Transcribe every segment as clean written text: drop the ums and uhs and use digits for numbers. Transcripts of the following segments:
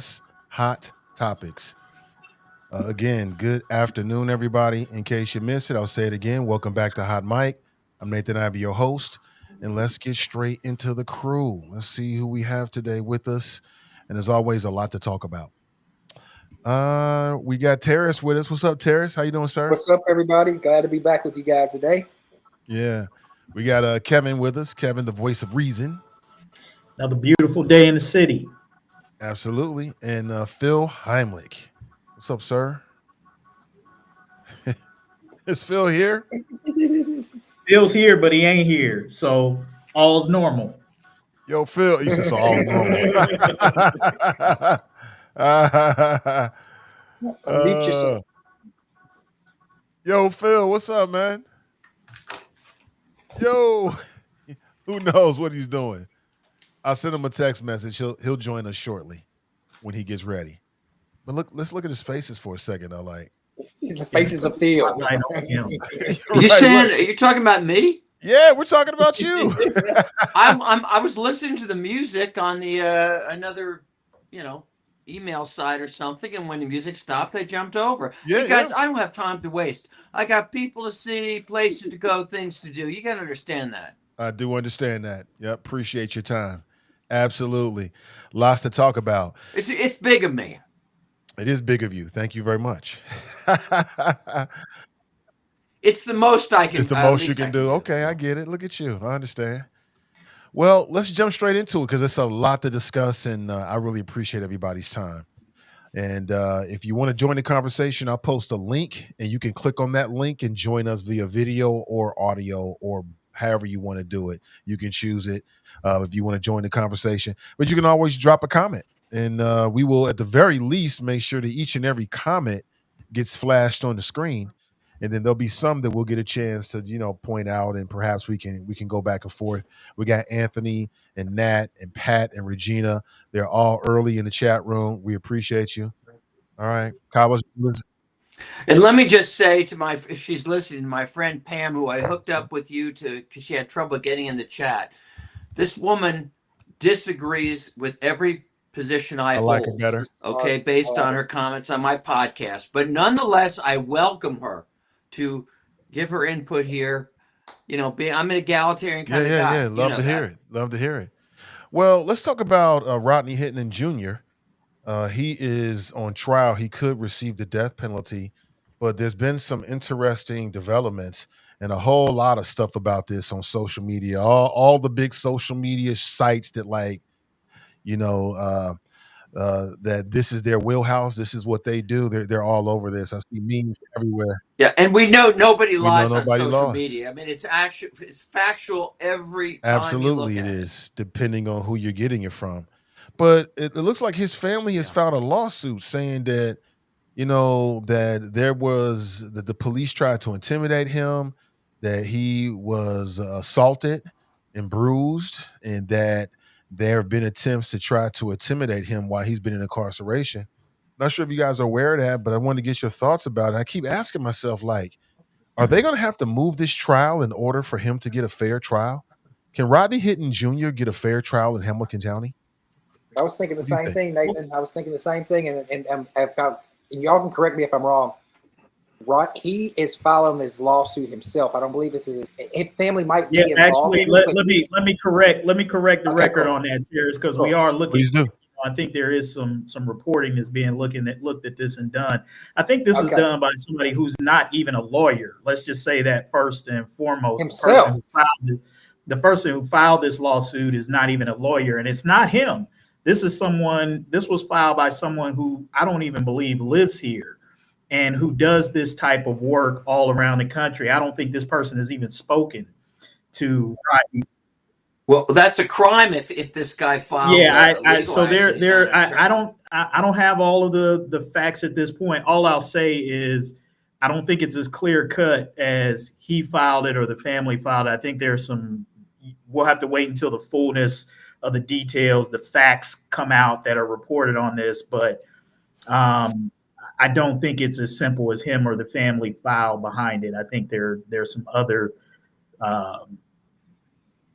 discuss hot topics. Again, good afternoon, everybody. In case you missed it, I'll say it again. Welcome back to Hot Mic. I'm Nathan Ivey, your host, and let's get straight into the crew. Let's see who we have today with us, and there's always a lot to talk about. We got Terrace with us. What's up, Terrace? How you doing, sir? What's up, everybody? Glad to be back with you guys today. Yeah, we got Kevin with us. Kevin, the voice of reason. Another beautiful day in the city. Absolutely, and Phil Heimlich. What's up, sir? Is Phil here? Phil's here, but he ain't here. So all's normal. Yo, Phil. He said, so all's normal. Unmute yourself. Yo, Phil, what's up, man? Yo, who knows what he's doing? I'll send him a text message. He'll join us shortly when he gets ready. But let's look at his faces for a second, though. Like The faces of Phil. Right on him. You saying? Are you talking about me? Yeah, we're talking about you. I was listening to the music on the another, email site or something, and when the music stopped, I jumped over. Yeah, Hey guys, I don't have time to waste. I got people to see, places to go, things to do. You got to understand that. I do understand that. Yep, appreciate your time. Absolutely, lots to talk about. It's big of me. It is big of you. Thank you very much. It's the most I can. It's the most you can do. Okay, I get it. Look at you. I understand. Well, let's jump straight into it because it's a lot to discuss, and I really appreciate everybody's time. And if you want to join the conversation, I'll post a link, and you can click on that link and join us via video or audio or however you want to do it. You can choose it if you want to join the conversation, but you can always drop a comment, and we will, at the very least, make sure that each and every comment gets flashed on the screen. And then there'll be some that we'll get a chance to, point out, and perhaps we can go back and forth. We got Anthony and Nat and Pat and Regina. They're all early in the chat room. We appreciate you. All right, Kyle. And let me just say to if she's listening, my friend Pam, who I hooked up with you because she had trouble getting in the chat. This woman disagrees with every position I hold. like her better. Okay, based on her comments on my podcast. But nonetheless, I welcome her to give her input here. I'm an egalitarian kind of guy. Yeah. Love to hear it. Love to hear it. Well, let's talk about Rodney Hinton Jr. He is on trial. He could receive the death penalty, but there's been some interesting developments and a whole lot of stuff about this on social media. All the big social media sites that that this is their wheelhouse. This is what they do. They're all over this. I see memes everywhere. Yeah, and we know nobody lies on social media. I mean, it's factual every time. Absolutely, it is, depending on who you're getting it from. But it looks like his family has filed a lawsuit saying that, that there was that the police tried to intimidate him, that he was assaulted and bruised, and that there have been attempts to try to intimidate him while he's been in incarceration. Not sure if you guys are aware of that, but I wanted to get your thoughts about it. I keep asking myself, are they going to have to move this trial in order for him to get a fair trial? Can Rodney Hinton Jr. get a fair trial in Hamilton County? I was thinking the same thing, Nathan. I was thinking the same thing, and y'all can correct me if I'm wrong. He is filing this lawsuit himself. I don't believe his family might be involved. Actually, let me correct the record on that, Terrace, because we are looking. Please do. I think there is some reporting that's being looked at this and done. I think this is done by somebody who's not even a lawyer. Let's just say that first and foremost. Himself. The person who filed this lawsuit is not even a lawyer, and it's not him. This was filed by someone who I don't even believe lives here and who does this type of work all around the country. I don't think this person has even spoken to. Well, that's a crime if this guy filed. Yeah, I don't have all of the facts at this point. All I'll say is I don't think it's as clear cut as he filed it or the family filed it. I think we'll have to wait until the fullness of the details, the facts come out that are reported on this, but I don't think it's as simple as him or the family filed behind it. I think there's some other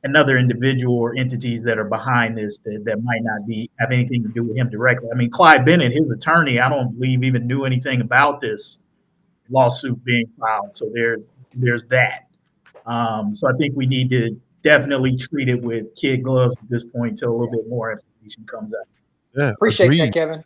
another individual or entities that are behind this that might not have anything to do with him directly. I mean, Clyde Bennett, his attorney, I don't believe even knew anything about this lawsuit being filed. So there's that. So I think we need to definitely treat it with kid gloves at this point until a little bit more information comes out. Yeah, Appreciate agreed. that, Kevin.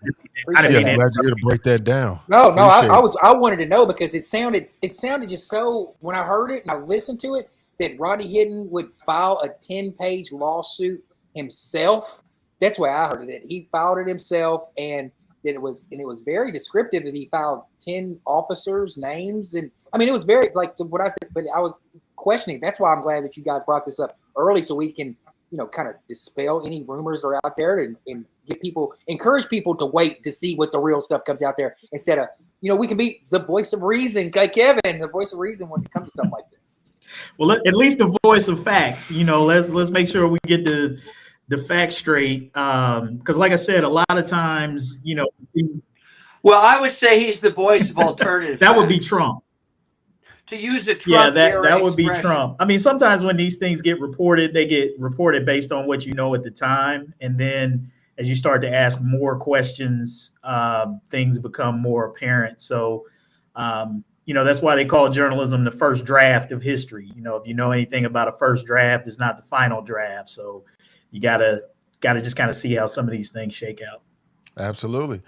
I didn't mean I'm it. glad you're here to break that down. No, Appreciate I wanted to know because it sounded just so, when I heard it and I listened to it, that Rodney Hinton would file a 10-page lawsuit himself. That's why I heard it. He filed it himself, and that it was very descriptive that he filed 10 officers' names, and I mean it was very like what I said, but I was questioning. That's why I'm glad that you guys brought this up early so we can, kind of dispel any rumors that are out there and encourage people to wait to see what the real stuff comes out there instead of, we can be the voice of reason, like Kevin, the voice of reason when it comes to stuff like this. Well, at least the voice of facts. Let's make sure we get the facts straight. Because, like I said, a lot of times, Well, I would say he's the voice of alternative. that would be Trump. To use a Trump that would be expression. Trump. I mean, sometimes when these things get reported, they get reported based on what you know at the time, and then as you start to ask more questions, things become more apparent. So. That's why they call journalism the first draft of history. If you know anything about a first draft, it's not the final draft. So you gotta just kind of see how some of these things shake out. Absolutely.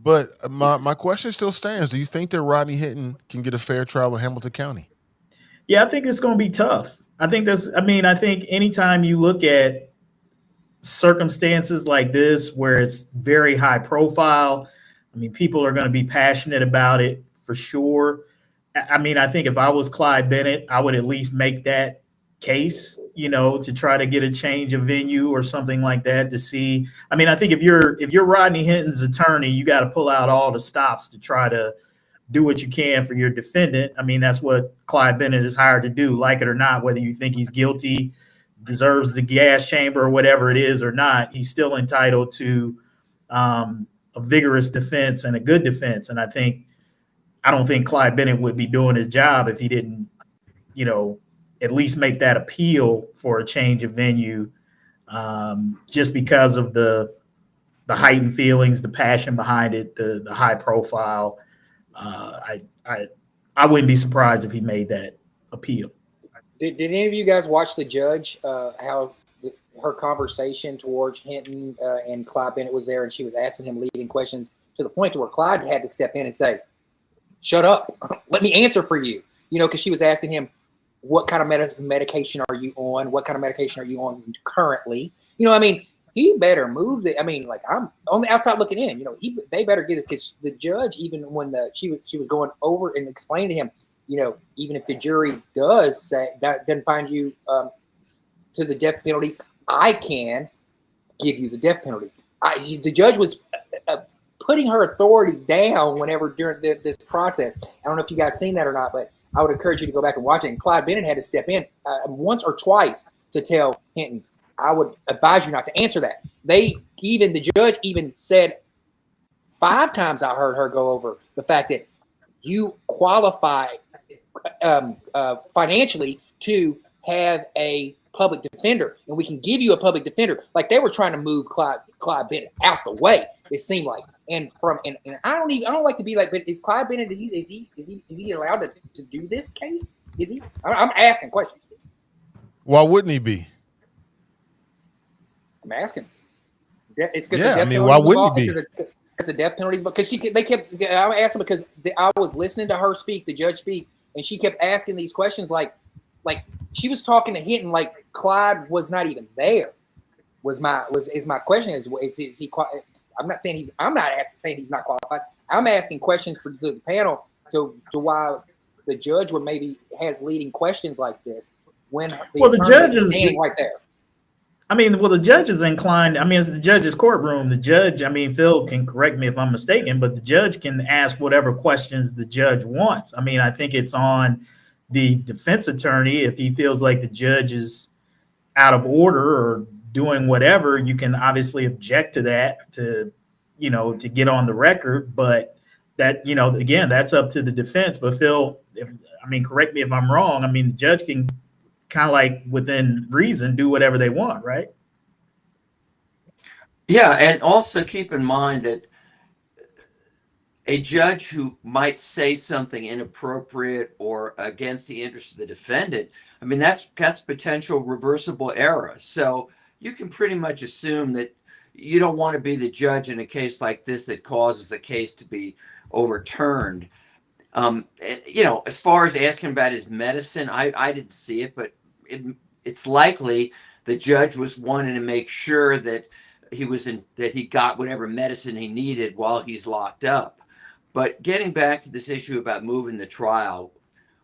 But my question still stands. Do you think that Rodney Hinton can get a fair trial in Hamilton County? Yeah, I think it's going to be tough. I think anytime you look at circumstances like this where it's very high profile, I mean, people are going to be passionate about it for sure. I mean, I think if I was Clyde Bennett, I would at least make that case, to try to get a change of venue or something like that to see. I mean, I think if you're Rodney Hinton's attorney, you got to pull out all the stops to try to do what you can for your defendant. I mean, that's what Clyde Bennett is hired to do, like it or not, whether you think he's guilty, deserves the gas chamber or whatever it is or not, he's still entitled to a vigorous defense and a good defense. And I don't think Clyde Bennett would be doing his job if he didn't, at least make that appeal for a change of venue, just because of the heightened feelings, the passion behind it, the high profile. I wouldn't be surprised if he made that appeal. Did any of you guys watch the judge? How her conversation towards Hinton and Clyde Bennett was there, and she was asking him leading questions to the point to where Clyde had to step in and say, "Shut up, let me answer for you." Because she was asking him, "What kind of medication are you on? What kind of medication are you on currently?" I mean, he better move it. I mean, like, I'm on the outside looking in. They better get it, because the judge, even when she was going over and explaining to him, even if the jury does say that doesn't find you to the death penalty, I can give you the death penalty. The judge was putting her authority down whenever during this process. I don't know if you guys seen that or not, but I would encourage you to go back and watch it. And Clyde Bennett had to step in once or twice to tell Hinton, "I would advise you not to answer that." The judge even said 5 times, I heard her go over the fact that you qualify financially to have a public defender, and we can give you a public defender. Like, they were trying to move Clyde Bennett out the way, it seemed like. And I don't like to be like, but is Clyde Bennett, is he allowed to do this case? Is he? I'm asking questions. Why wouldn't he be? I'm asking. It's because why wouldn't he be? Because the death penalties. Because I asked him because I was listening to her speak, the judge speak, and she kept asking these questions like she was talking to Hinton like Clyde was not even there. Is my question is he? I'm not saying saying he's not qualified. I'm asking questions for the panel to why the judge would maybe has leading questions like this when the judge is standing right there. I mean, the judge is inclined. I mean, it's the judge's courtroom. The judge, Phil can correct me if I'm mistaken, but the judge can ask whatever questions the judge wants. I mean, I think it's on the defense attorney. If he feels like the judge is out of order or doing whatever, you can obviously object to that to get on the record. But that, again, that's up to the defense. But Phil, correct me if I'm wrong. I mean, the judge can kind of like within reason, do whatever they want, right? Yeah, and also keep in mind that a judge who might say something inappropriate or against the interest of the defendant, I mean, that's potential reversible error. So you can pretty much assume that you don't want to be the judge in a case like this that causes a case to be overturned. As far as asking about his medicine, I didn't see it, but it's likely the judge was wanting to make sure that he got whatever medicine he needed while he's locked up. But getting back to this issue about moving the trial,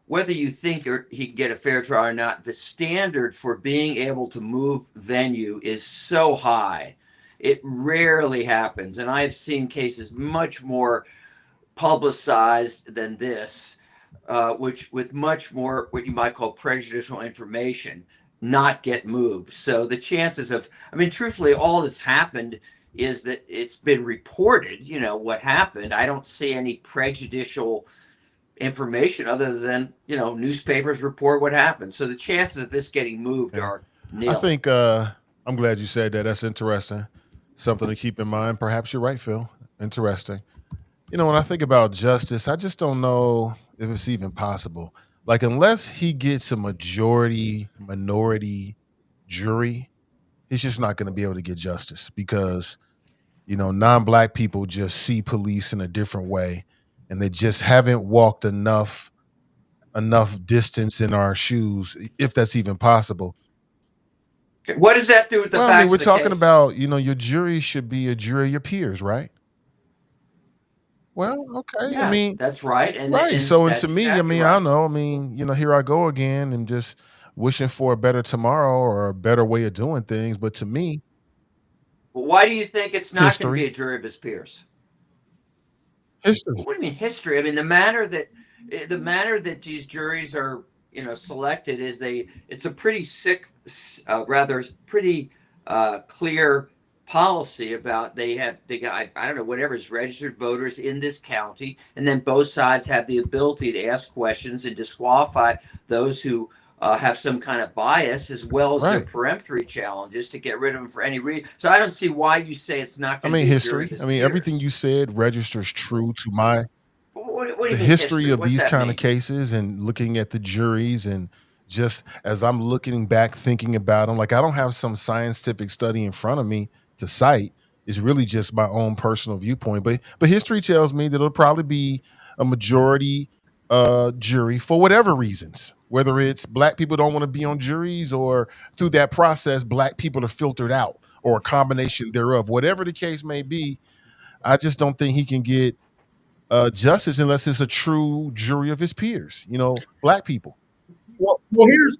whether you think he can get a fair trial or not, the standard for being able to move venue is so high. It rarely happens. And I've seen cases much more publicized than this, which with much more what you might call prejudicial information, not get moved. So the chances of, I mean, truthfully, all that's happened is that it's been reported, what happened. I don't see any prejudicial information other than, newspapers report what happened. So the chances of this getting moved are nil. I think I'm glad you said that. That's interesting. Something to keep in mind. Perhaps you're right, Phil. Interesting. When I think about justice, I just don't know if it's even possible. Like, unless he gets a minority jury, he's just not going to be able to get justice because, non-black people just see police in a different way, and they just haven't walked enough distance in our shoes, if that's even possible. Okay. What does that do with the facts? I mean, we're of the talking case? about, your jury should be a jury of your peers, right? Well, okay. Yeah, I mean, that's right. And So, and that's to me, exactly I right. don't know. I mean, here I go again and just wishing for a better tomorrow or a better way of doing things. But to me, But why do you think it's not going to be history, a jury of his peers? history. What do you mean history? I mean, the manner that these juries are, selected is it's a pretty pretty clear policy about they got, I don't know, whatever's registered voters in this county, and then both sides have the ability to ask questions and disqualify those who have some kind of bias, as well as their Right. peremptory challenges to get rid of them for any reason. So I don't see why you say it's not I going to mean, be a jury of history. his I mean, everything peers. you said registers true to What do you the mean history of What's these that kind mean? of cases and looking at the juries, and just as I'm looking back, thinking about them, like I don't have some scientific study in front of me to cite. It's really just my own personal viewpoint. But history tells me that it'll probably be a majority jury for whatever reasons, whether it's black people don't want to be on juries, or through that process, black people are filtered out, or a combination thereof. Whatever the case may be, I just don't think he can get justice unless it's a true jury of his peers, black people. Well, here's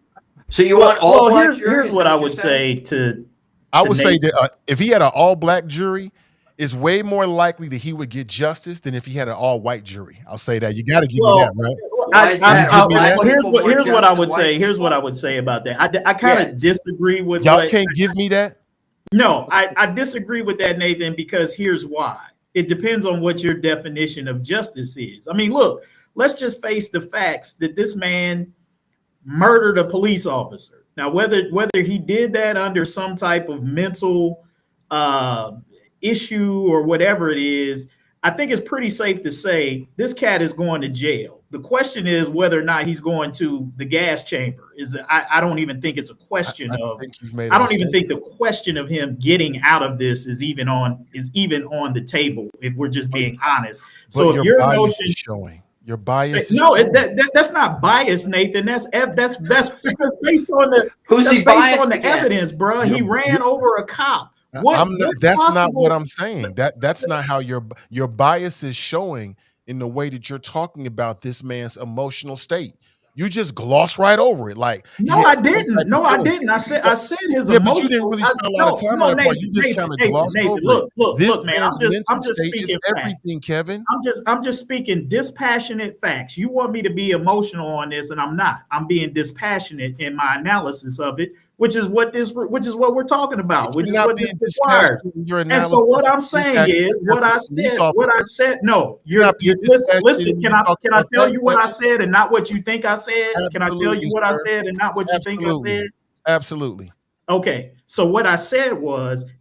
So you want all well, black here's juries? here's Is what that I you're would saying? say to I would say Nathan. that if he had an all black jury, it's way more likely that he would get justice than if he had an all white jury. I'll say that. You got to give me that, right? Why is that? Give me that? Well, here's People more what just I than would white say. Here's what I people? would say about that. I kind of Yes. disagree with Y'all what. can't give me that? No, I disagree with that, Nathan, because here's why. It depends on what your definition of justice is. I mean, look, let's just face the facts that this man murdered a police officer. Now, whether he did that under some type of mental issue or whatever it is, I think it's pretty safe to say this cat is going to jail. The question is whether or not he's going to the gas chamber. I don't even think it's a question of. think you've made. I don't even think the question of him getting out of this is even on the table. If we're just being honest. So if your bias notion is showing, your bias. no, that's not bias, Nathan. That's based on the Who's he that's based on biased the against? evidence, bro. He ran over a cop. That's not what I'm saying. That's not how your bias is showing in the way that you're talking about this man's emotional state. You just gloss right over it, like No, I didn't. No, I didn't. I said his yeah, emotional. but you didn't really spend a lot of time on that part. You just kind of glossed over look, it. This look, man. man's I'm mental just state speaking is everything, Kevin. I'm just speaking dispassionate facts. You want me to be emotional on this, and I'm not. I'm being dispassionate in my analysis of it which is what we're talking about, which is what this requires. And so what I'm saying is what I said. No, you're listen. Can I tell you what I said and not what you think I said? Can I tell you what I said and not what you think I said? Absolutely. Okay, so what I said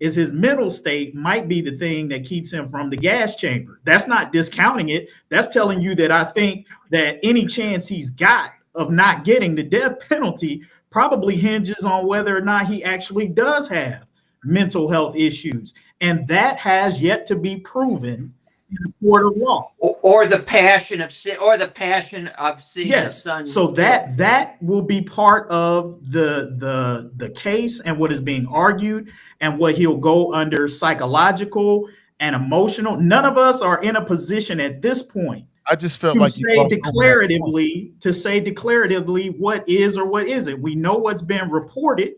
is his mental state might be the thing that keeps him from the gas chamber. That's not discounting it. That's telling you that I think that any chance he's got of not getting the death penalty probably hinges on whether or not he actually does have mental health issues. And that has yet to be proven in the court of law. Or the passion of sin, or the passion of seeing his son. So that will be part of the case and what is being argued and what he'll go under psychological and emotional. None of us are in a position at this point I just felt to like say declaratively what is or what isn't. We know what's been reported,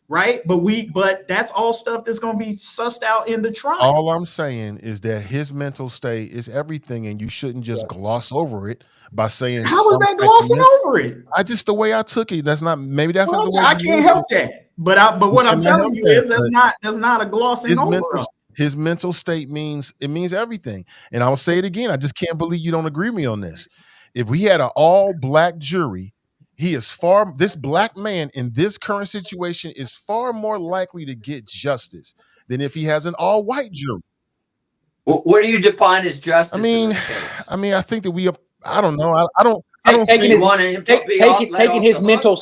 right? But that's all stuff that's going to be sussed out in the trial. All I'm saying is that his mental state is everything, and you shouldn't just gloss over it by saying. How is that glossing over it? The way I took it. That's not not the way I can't help that. But what I'm telling you is that's not a glossing over. His mental state means everything. And I'll say it again. I just can't believe you don't agree with me on this. If we had an all-black jury, this black man in this current situation is far more likely to get justice than if he has an all-white jury. What do you define as justice? I think that I don't know. I don't taking his mental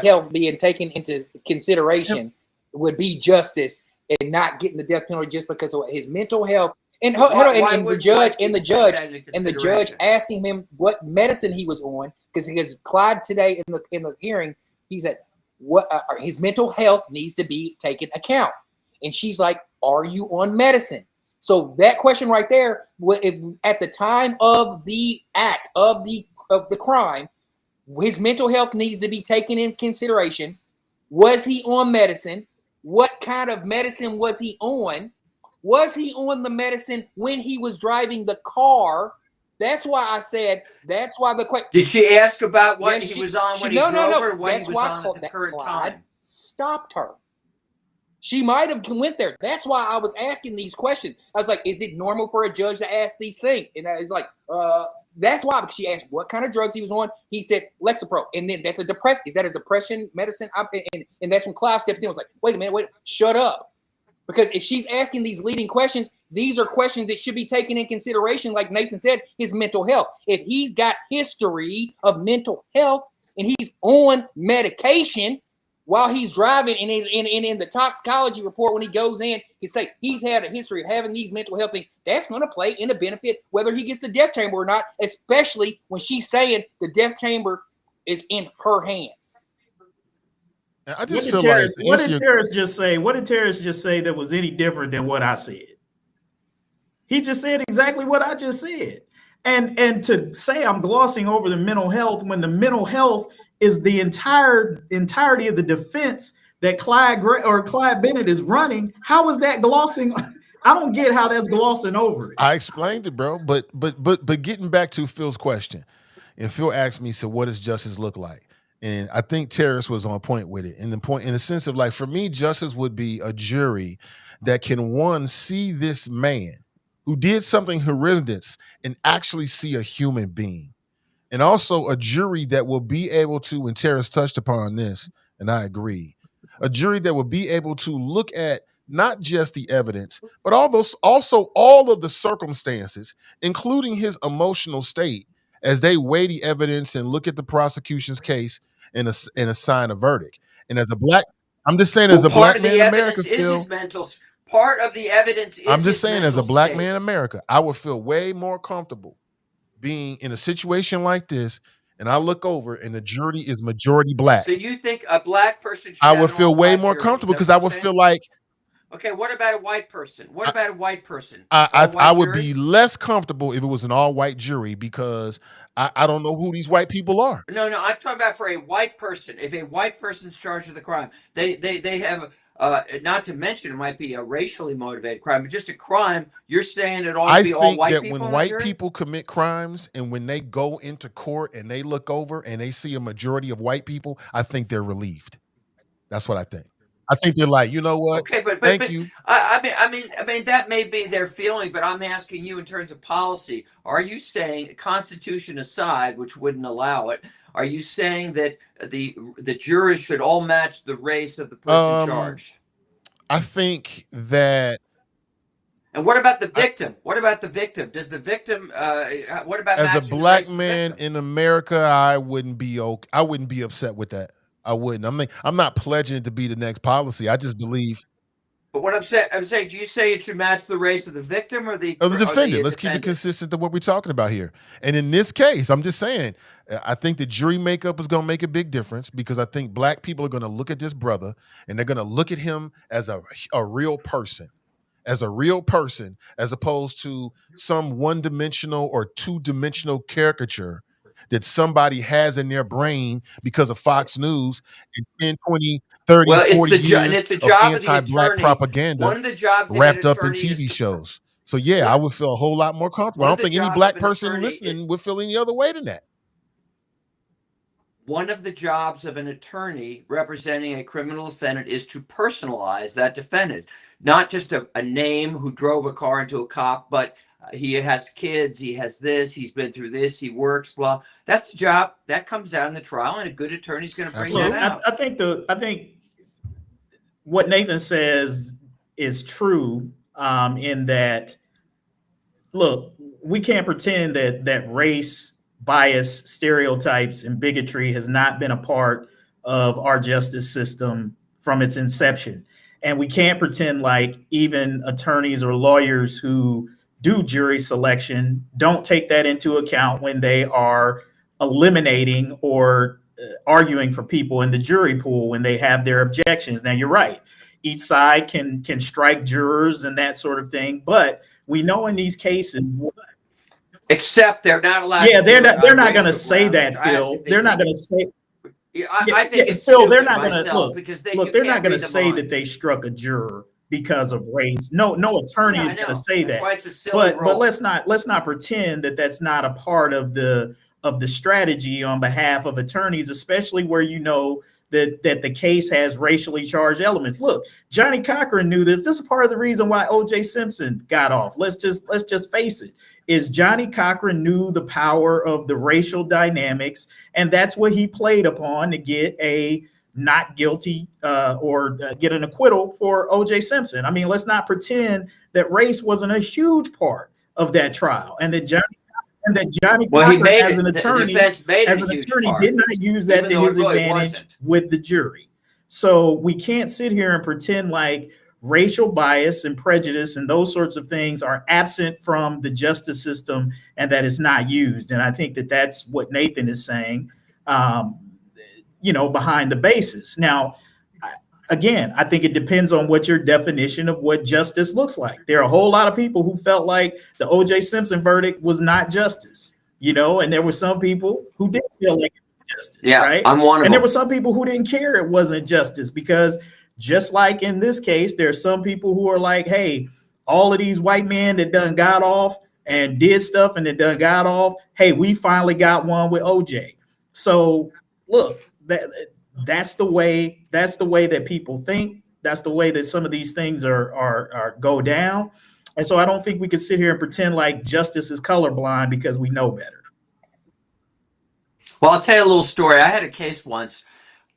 health being taken into consideration would be justice, and not getting the death penalty just because of his mental health. And the judge asking him what medicine he was on, because Clyde today in the hearing, he said what his mental health needs to be taken account, and she's like, "Are you on medicine?" So that question right there, if at the time of the act of the crime, his mental health needs to be taken in consideration. Was he on medicine? What kind of medicine was he on? Was he on the medicine when he was driving the car? That's why I said, that's why the question. Did she ask about what he was on when he drove or what he was on at the current time? Stopped her. She might have went there. That's why I was asking these questions. I was like, is it normal for a judge to ask these things? And I was like, that's why, because she asked what kind of drugs he was on. He said Lexapro. And then is that a depression medicine? And that's when Clyde steps in and was like, wait a minute, shut up. Because if she's asking these leading questions, these are questions that should be taken in consideration. Like Nathan said, his mental health. If he's got history of mental health and he's on medication while he's driving, and in the toxicology report, when he goes in, he say he's had a history of having these mental health things, that's going to play in the benefit whether he gets the death chamber or not, especially when she's saying the death chamber is in her hands. I just what did Terrace just say? What did Terrace just say that was any different than what I said? He just said exactly what I just said. And to say I'm glossing over the mental health when the mental health is the entirety of the defense that Clyde Bennett is running, how is that glossing? I don't get how that's glossing over it. I explained it, bro. But getting back to Phil's question, and Phil asked me, so what does justice look like? And I think Terrace was on point with it. In the sense of, like, for me, justice would be a jury that can, see this man who did something horrendous and actually see a human being. And also a jury that will be able to, and Terrace touched upon this, and I agree, a jury that will be able to look at not just the evidence, but also all of the circumstances, including his emotional state, as they weigh the evidence and look at the prosecution's case and assign a verdict. And as a black, I'm just saying, as a black man in America, part of the evidence is I'm just saying, as a black state. man in America, I would feel way more comfortable being in a situation like this, and I look over and the jury is majority black. So you think a black person should I would feel way more comfortable because I would feel like, okay, what about a white person? I would be less comfortable if it was an all-white jury, because I don't know who these white people are. No, I'm talking about for a white person. If a white person's charged with a crime, they have not to mention it might be a racially motivated crime, but just a crime. You're saying it ought to be all white people? I think that when white people commit crimes and when they go into court and they look over and they see a majority of white people, I think they're relieved. That's what I think. I think they're like, you know what? Okay, but Thank you. I mean that may be their feeling, but I'm asking you in terms of policy. Are you saying, Constitution aside, which wouldn't allow it, are you saying that the jurors should all match the race of the person Um, charged? I think that And what about the I, victim? What about the victim? Does the victim? What about as a matching the black race of the man victim? in America, I wouldn't be okay. I wouldn't be upset with that. I wouldn't. I'm not pledging it to be the next policy. I just believe But what I'm saying, do you say it should match the race of the victim or the of the defendant. Let's keep it defendant? consistent to what we're talking about here. And in this case, I'm just saying, I think the jury makeup is going to make a big difference because I think black people are going to look at this brother and they're going to look at him as a real person, as opposed to some one-dimensional or two-dimensional caricature that somebody has in their brain because of Fox News and 10, 20, 30, Well, 40 and years it's the of job of the anti-black attorney. propaganda One of the jobs of an wrapped up in attorney is TV to shows. So yeah, I yeah. would feel a whole lot more comfortable. I One of don't the think any jobs of black an person attorney listening would feel any other way than that. One of the jobs of an attorney representing a criminal defendant is to personalize that defendant, not just a name who drove a car into a cop, but he has kids, he has this, he's been through this, he works. Well, that's the job that comes out in the trial, and a good attorney is going to bring that Absolutely. out. I think what Nathan says is true, in that, look, we can't pretend that race, bias, stereotypes, and bigotry has not been a part of our justice system from its inception. And we can't pretend like even attorneys or lawyers who do jury selection don't take that into account when they are eliminating or arguing for people in the jury pool when they have their objections. Now, you're right. Each side can strike jurors and that sort of thing, but we know in these cases, Except they're not allowed. yeah, to do it they're on not going to racial say grounds, that, which I actually Phil. think They're not they. going to say. Yeah, Yeah, I think it's Phil, they're stupid not going to myself look. because Look, you they're not can't going read to the say mind. that they struck a juror because of race. No attorney Yeah, I is going to know. say That's that. why it's a silly But rule. let's not pretend that that's not a part of the strategy on behalf of attorneys, especially where you know that the case has racially charged elements. Look, Johnny Cochran knew this. This is part of the reason why O.J. Simpson got off. Let's just face it. Is Johnny Cochran knew the power of the racial dynamics, and that's what he played upon to get a not guilty or get an acquittal for O.J. Simpson. I mean, let's not pretend that race wasn't a huge part of that trial, and that Johnny Well, he Cochran, made as it. an The attorney, defense made it a huge did part, not use that even to though his it really advantage wasn't. with the jury. So we can't sit here and pretend like racial bias and prejudice and those sorts of things are absent from the justice system and that it's not used. And I think that that's what Nathan is saying, behind the basis. Now, again, I think it depends on what your definition of what justice looks like. There are a whole lot of people who felt like the O.J. Simpson verdict was not justice, and there were some people who didn't feel like it was justice, Yeah, right? I'm one of And there them. were some people who didn't care it wasn't justice because just like in this case, there are some people who are like, hey, all of these white men that done got off and did stuff and that done got off, hey, we finally got one with OJ. So look, that's the way that people think. That's the way that some of these things are go down. And so I don't think we could sit here and pretend like justice is colorblind because we know better. Well, I'll tell you a little story. I had a case once.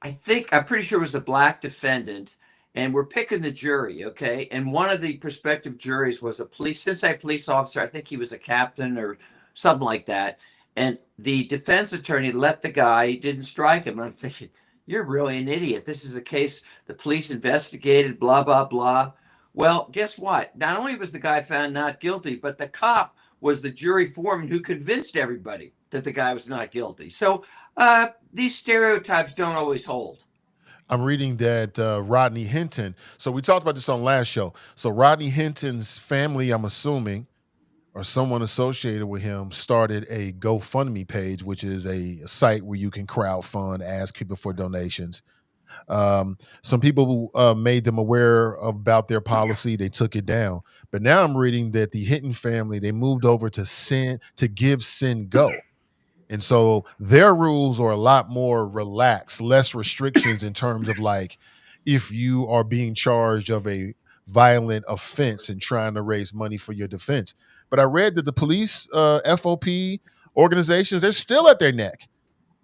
I'm pretty sure it was a black defendant, and we're picking the jury, okay? And one of the prospective juries was a Cincinnati police officer. I think he was a captain or something like that. And the defense attorney let the guy, he didn't strike him. And I'm thinking, you're really an idiot. This is a case the police investigated, blah, blah, blah. Well, guess what? Not only was the guy found not guilty, but the cop was the jury foreman who convinced everybody that the guy was not guilty. So these stereotypes don't always hold. I'm reading that Rodney Hinton. So we talked about this on last show. So Rodney Hinton's family, I'm assuming, or someone associated with him, started a GoFundMe page, which is a site where you can crowdfund, ask people for donations. Some people made them aware about their policy. They took it down. But now I'm reading that the Hinton family, they moved over to Give, Send, Go. And so their rules are a lot more relaxed, less restrictions in terms of like, if you are being charged of a violent offense and trying to raise money for your defense. But I read that the police, FOP organizations, they're still at their neck.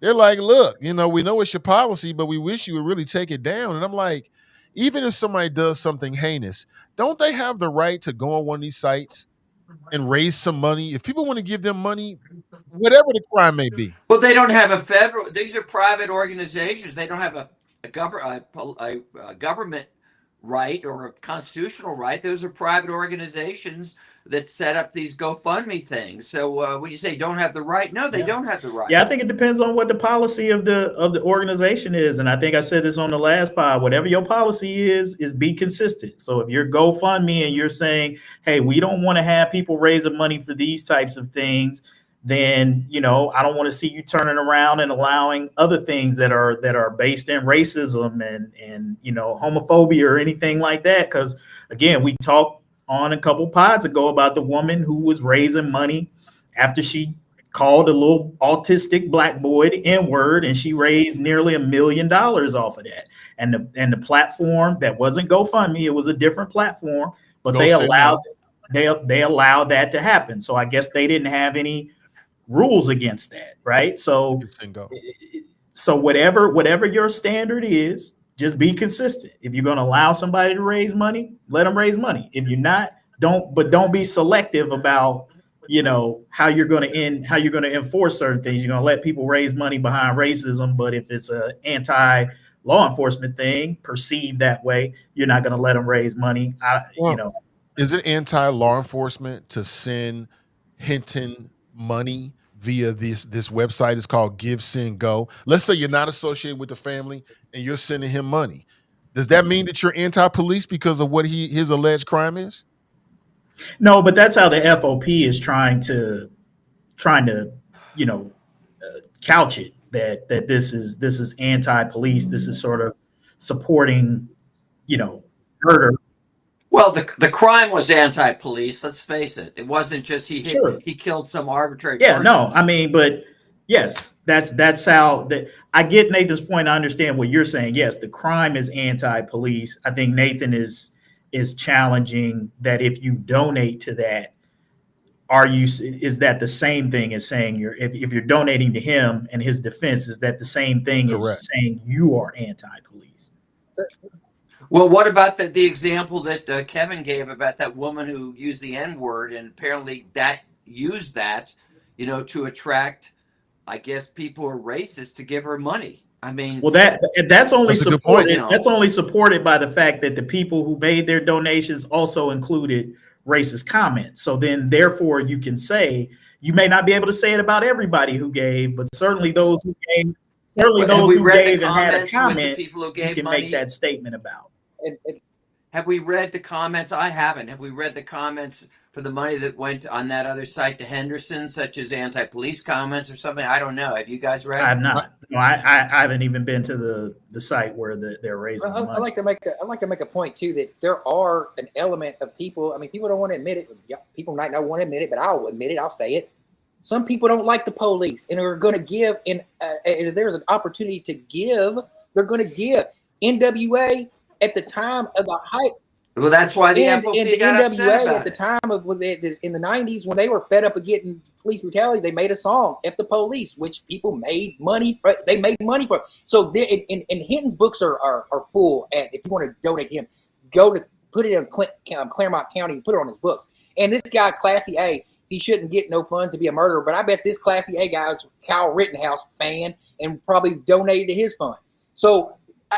They're like, look, we know it's your policy, but we wish you would really take it down. And I'm like, even if somebody does something heinous, don't they have the right to go on one of these sites and raise some money? If people want to give them money, whatever the crime may be. Well, they don't have a federal. These are private organizations. They don't have a government right or a constitutional right. Those are private organizations that set up these GoFundMe things. So when you say don't have the right, no, they don't have the right. Yeah, I think it depends on what the policy of the organization is. And I think I said this on the last pod. Whatever your policy is be consistent. So if you're GoFundMe and you're saying, hey, we don't want to have people raising money for these types of things, then I don't want to see you turning around and allowing other things that are based in racism and homophobia or anything like that. Because again, we talked on a couple pods ago about the woman who was raising money after she called a little autistic black boy the N-word, and she raised nearly $1 million off of that. And the platform that wasn't GoFundMe, it was a different platform, but they allowed that to happen. So I guess they didn't have any rules against that, right? So whatever your standard is, just be consistent. If you're going to allow somebody to raise money, let them raise money. If you're not, don't be selective about how you're going to enforce certain things. You're going to let people raise money behind racism, but if it's an anti-law enforcement thing perceived that way, you're not going to let them raise money. Is it anti-law enforcement to send Hinton money via this website? It's called Give, Send, Go. Let's say you're not associated with the family and you're sending him money. Does that mean that you're anti-police because of what his alleged crime is? No, but that's how the FOP is trying to couch it, that this is anti-police. This is sort of supporting murder. Well, the crime was anti-police. Let's face it. It wasn't just he killed some arbitrary person. Yeah, no, I mean, but yes, that's how I get Nathan's point. I understand what you're saying. Yes, the crime is anti-police. I think Nathan is challenging that if you donate to that, is that the same thing as saying if you're donating to him and his defense, is that the same thing Correct. as saying you are anti-police? Well, what about the example that Kevin gave about that woman who used the N-word, and apparently used that to attract, I guess, people who are racist to give her money. I mean, well, that's only supported. Point, That's only supported by the fact that the people who made their donations also included racist comments. So then, therefore, you can say, you may not be able to say it about everybody who gave, but certainly those who gave, those who gave and had a comment, people who gave you can money, make that statement about. Have we read the comments? I haven't. Have we read the comments for the money that went on that other site to Henderson, such as anti-police comments or something? I don't know. Have you guys read? I have not. No, I haven't even been to the site where they're raising money. I'd like to make a point too, that there are an element of people. I mean, people don't want to admit it. People might not want to admit it, but I'll admit it. I'll say it. Some people don't like the police and are going to give. And if there's an opportunity to give, they're going to give. NWA at the time of the height. Well, that's why the NWA at the time of in the 90s, when they were fed up of getting police brutality, they made a song "F the Police," which people made money for. They made money for. So and Hinton's books are full. And if you want to donate to him, go to put it in Claremont County and put it on his books. And this guy, Classy A, he shouldn't get no funds to be a murderer, but I bet this Classy A guy is a Kyle Rittenhouse fan and probably donated to his fund. So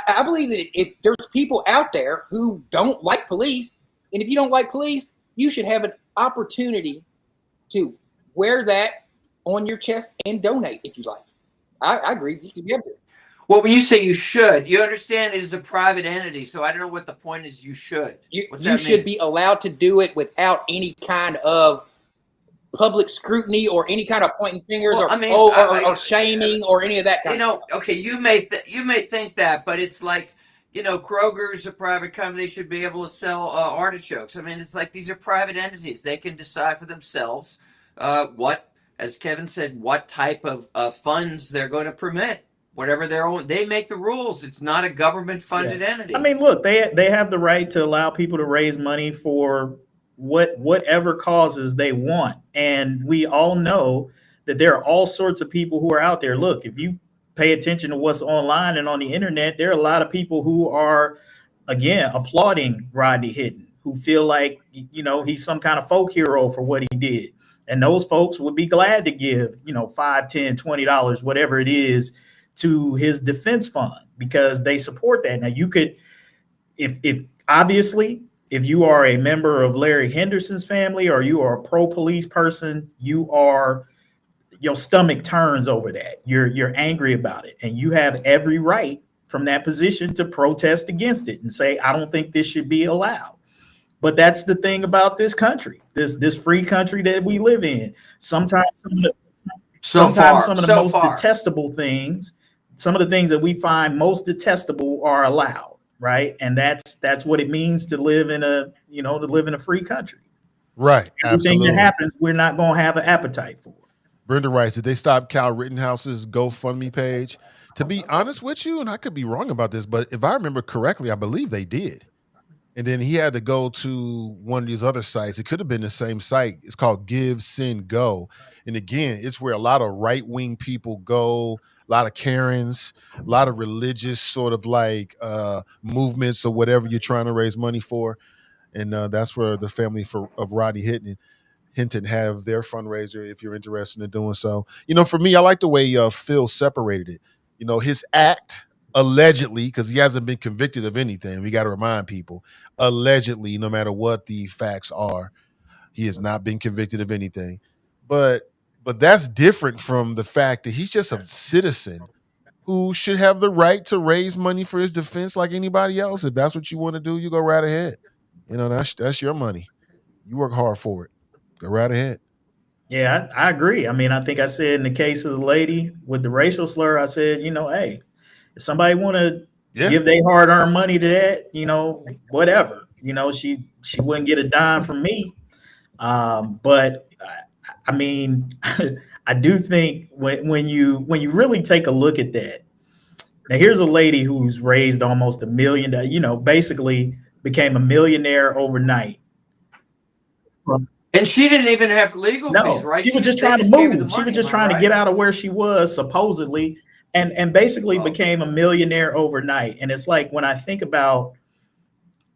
I believe that if there's people out there who don't like police, and if you don't like police, you should have an opportunity to wear that on your chest and donate if you like. I agree. You should be able to. Well, when you say you should, you understand it is a private entity, so I don't know what the point is. You should. You should be allowed to do it without any kind of public scrutiny or any kind of pointing fingers or shaming or any of that kind of stuff. Okay, you may think that, but it's like, Kroger's a private company. They should be able to sell artichokes. I mean, it's like these are private entities. They can decide for themselves what, as Kevin said, what type of funds they're going to permit. whatever their own. They make the rules. It's not a government funded entity. I mean, look, they have the right to allow people to raise money for whatever causes they want, and we all know that there are all sorts of people who are out there. Look, if you pay attention to what's online and on the internet, there are a lot of people who are, again, applauding Rodney Hinton, who feel like, you know, he's some kind of folk hero for what he did. And those folks would be glad to give, you know, $5, $10, $20, whatever it is, to his defense fund, because they support that. Now, you could, if obviously, if you are a member of Larry Henderson's family, or you are a pro-police person, your stomach turns over that. You're angry about it, and you have every right from that position to protest against it and say, I don't think this should be allowed. But that's the thing about this country, this free country that we live in. Sometimes some of the most detestable things, some of the things that we find most detestable are allowed, right? And that's what it means to live in a free country. Right. Everything Absolutely. that happens, we're not going to have an appetite for. Brenda writes, did they stop Cal Rittenhouse's GoFundMe page? To be honest with you, and I could be wrong about this, but if I remember correctly, I believe they did. And then he had to go to one of these other sites. It could have been the same site. It's called Give, Send, Go. And again, it's where a lot of right-wing people go, a lot of Karens, a lot of religious sort of like movements or whatever you're trying to raise money for. And that's where the family of Rodney Hinton have their fundraiser if you're interested in doing so. You know, for me, I like the way Phil separated it. You know, his act, allegedly, because he hasn't been convicted of anything. We got to remind people, allegedly, no matter what the facts are, he has not been convicted of anything. But that's different from the fact that he's just a citizen who should have the right to raise money for his defense like anybody else. If that's what you want to do, you go right ahead. You know, that's your money. You work hard for it. Go right ahead. Yeah, I agree. I mean, I think I said in the case of the lady with the racial slur, I said, you know, hey, if somebody want to give their hard-earned money to that, you know, whatever, you know, she wouldn't get a dime from me. But I mean, I do think when you really take a look at that, now here's a lady who's raised almost $1 million, you know, basically became a millionaire overnight. And she didn't even have legal fees, right? She was just trying to move. She was just trying to get out of where she was, supposedly, and basically became a millionaire overnight. And it's like, when I think about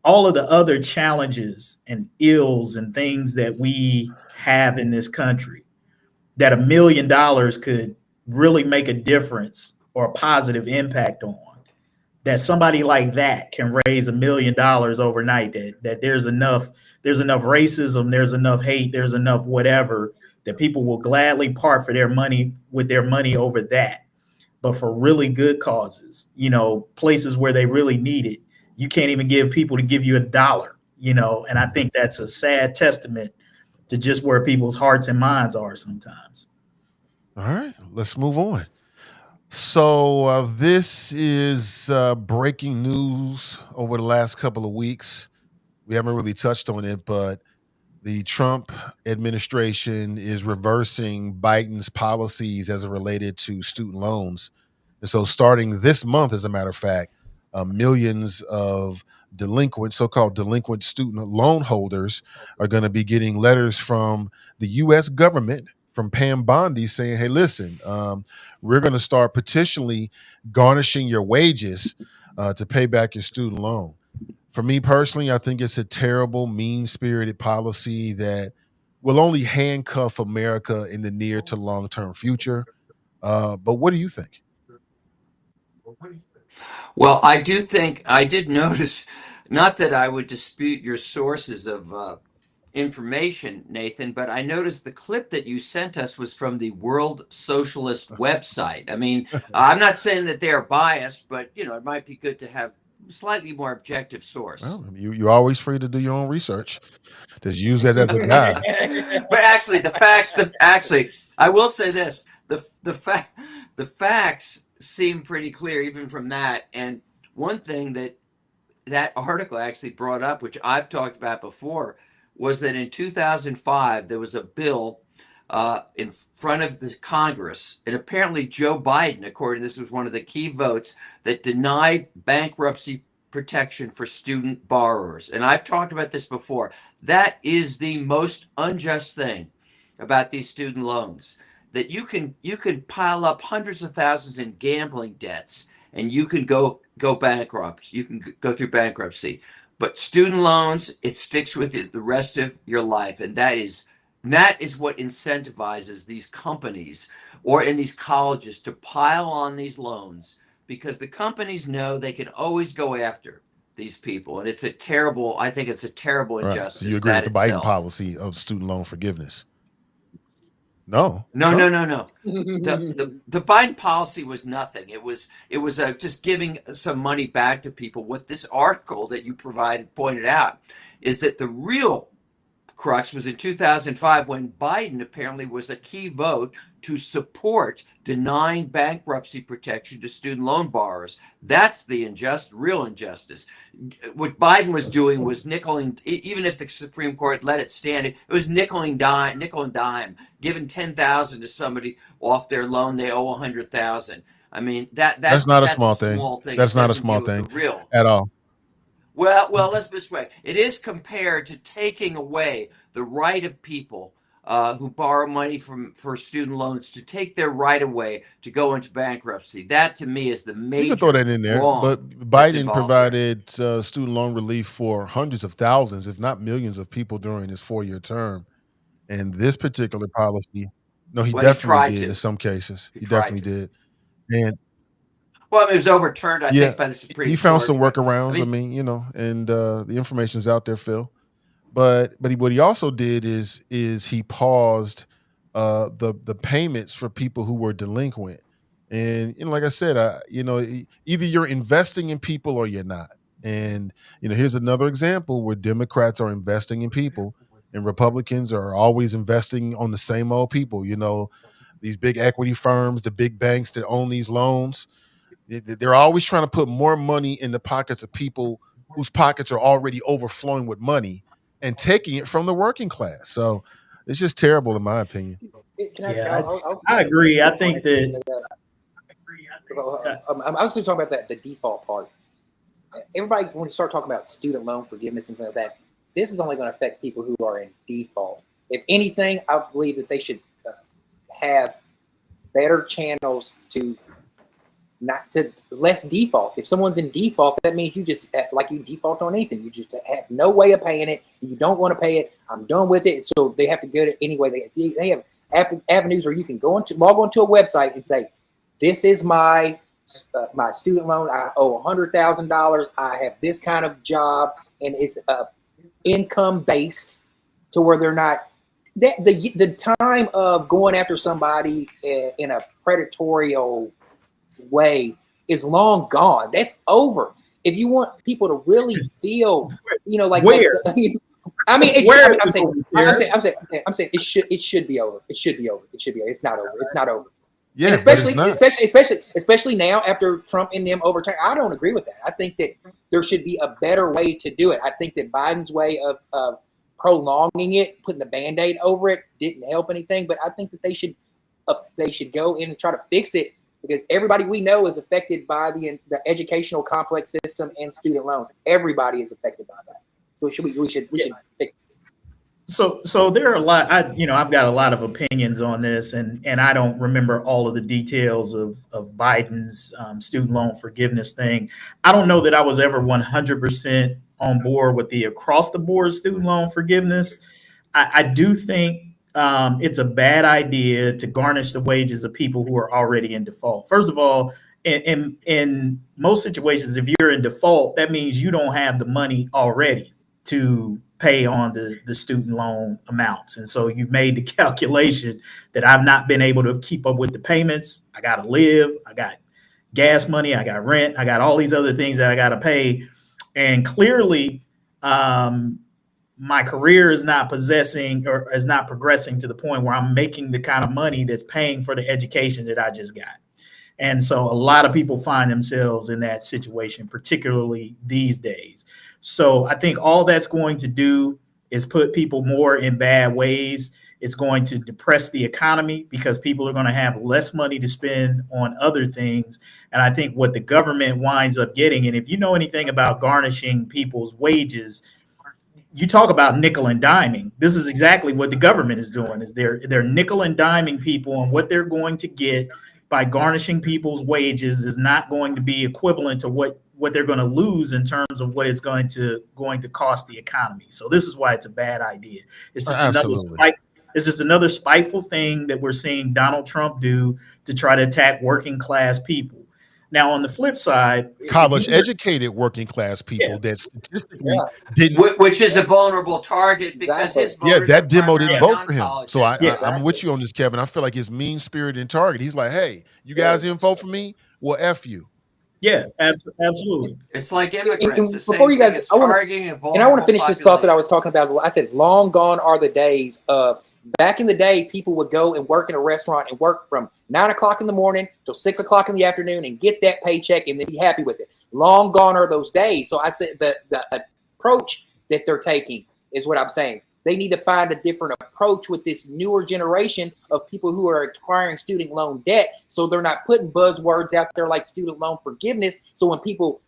all of the other challenges and ills and things that we have in this country, that $1 million could really make a difference or a positive impact on, that somebody like that can raise $1 million overnight, that there's enough racism, there's enough hate, there's enough whatever, that people will gladly part with their money over that. But for really good causes, you know, places where they really need it, you can't even give people to give you $1, you know, and I think that's a sad testament to just where people's hearts and minds are sometimes. All right, let's move on. So this is breaking news over the last couple of weeks. We haven't really touched on it, but the Trump administration is reversing Biden's policies as it related to student loans. And so starting this month, as a matter of fact, millions of so-called delinquent student loan holders are going to be getting letters from the U.S. government, from Pam Bondi, saying, hey, listen, we're going to start petitionally garnishing your wages to pay back your student loan. For me personally, I think it's a terrible, mean-spirited policy that will only handcuff America in the near to long-term future. But what do you think? Well, I did notice, not that I would dispute your sources of information, Nathan, but I noticed the clip that you sent us was from the World Socialist website. I mean, I'm not saying that they're biased, but, you know, it might be good to have slightly more objective source. Well, you're always free to do your own research. Just use that as a guide. But actually, I will say this: the facts seem pretty clear even from that. And one thing that article actually brought up, which I've talked about before, was that in 2005 there was a bill in front of the Congress, and apparently Joe Biden, according to this, was one of the key votes that denied bankruptcy protection for student borrowers. And I've talked about this before. That is the most unjust thing about these student loans, that you can pile up hundreds of thousands in gambling debts and you can go bankrupt. You can go through bankruptcy. But student loans, it sticks with you the rest of your life. And that is what incentivizes these companies or in these colleges to pile on these loans, because the companies know they can always go after these people. And I think it's a terrible injustice. So you agree with the Biden itself. policy of student loan forgiveness? No. The Biden policy was nothing. It was just giving some money back to people. What this article that you pointed out is that the real crux was in 2005, when Biden apparently was a key vote to support denying bankruptcy protection to student loan borrowers. That's the real injustice. What Biden was doing was nickeling, even if the Supreme Court let it stand, it was nickel and dime, giving $10,000 to somebody off their loan they owe $100,000. I mean, that's not a small thing. That's not a small thing at all. Well, let's be straight. It is compared to taking away the right of people who borrow money for student loans, to take their right away to go into bankruptcy. That, to me, is the major. You can throw that in there, but Biden provided student loan relief for hundreds of thousands, if not millions, of people during his 4-year term. And this particular policy, he definitely did in some cases. He definitely did. And well, I mean, it was overturned, I think, by the Supreme Court. He found some workarounds. And the information's out there, Phil. But what he also did is he paused the payments for people who were delinquent. And like I said, either you're investing in people or you're not. And here's another example where Democrats are investing in people and Republicans are always investing on the same old people. These big equity firms, the big banks that own these loans. They're always trying to put more money in the pockets of people whose pockets are already overflowing with money and taking it from the working class. So it's just terrible, in my opinion. I agree. I think that I was just talking about the default part. Everybody, when you start talking about student loan forgiveness and things like that, this is only going to affect people who are in default. If anything, I believe that they should have better channels to less default. If someone's in default, that means you just you default on anything. You just have no way of paying it, and you don't want to pay it. I'm done with it. So they have to get it anyway. They have avenues where you can log onto a website and say, "This is my student loan. I owe $100,000. I have this kind of job, and it's income based, to where they're not." The time of going after somebody in a predatory way is long gone. That's over. If you want people to really feel, where? I'm saying it should be over. It should be over. It's not over. It's not over. Yeah, and especially now after Trump and them overturned. I don't agree with that. I think that there should be a better way to do it. I think that Biden's way of prolonging it, putting the Band-Aid over it, didn't help anything. But I think that they should go in and try to fix it, because everybody we know is affected by the educational complex system and student loans. Everybody is affected by that. So we should fix it. So there are a lot. I've got a lot of opinions on this, and I don't remember all of the details of Biden's student loan forgiveness thing. I don't know that I was ever 100% on board with the across the board student loan forgiveness. I do think it's a bad idea to garnish the wages of people who are already in default. First of all, in most situations, if you're in default, that means you don't have the money already to pay on the student loan amounts. And so you've made the calculation that I've not been able to keep up with the payments. I got to live. I got gas money. I got rent. I got all these other things that I got to pay. And clearly, my career is not progressing to the point where I'm making the kind of money that's paying for the education that I just got. And so a lot of people find themselves in that situation, particularly these days. So I think all that's going to do is put people more in bad ways. It's going to depress the economy because people are going to have less money to spend on other things. And I think what the government winds up getting, and if you know anything about garnishing people's wages, you talk about nickel and diming. This is exactly what the government is doing, is they're nickel and diming people on what they're going to get by garnishing people's wages is not going to be equivalent to what they're going to lose in terms of what it's going to cost the economy. So this is why it's a bad idea. It's just another spiteful thing that we're seeing Donald Trump do to try to attack working class people. Now, on the flip side, college educated working class people that statistically didn't, which is a vulnerable target because his voters that demo didn't vote for him. So I'm with you on this, Kevin. I feel like his mean spirited target. He's like, hey, you guys didn't vote for me? Well, F you. Yeah, absolutely. It's like immigrants. And before you guys, I want to finish this thought that I was talking about. I said, long gone are the days of back in the day, people would go and work in a restaurant and work from 9 o'clock in the morning till 6 o'clock in the afternoon and get that paycheck and then be happy with it. Long gone are those days. So I said the approach that they're taking is what I'm saying. They need to find a different approach with this newer generation of people who are acquiring student loan debt. So they're not putting buzzwords out there like student loan forgiveness. So when people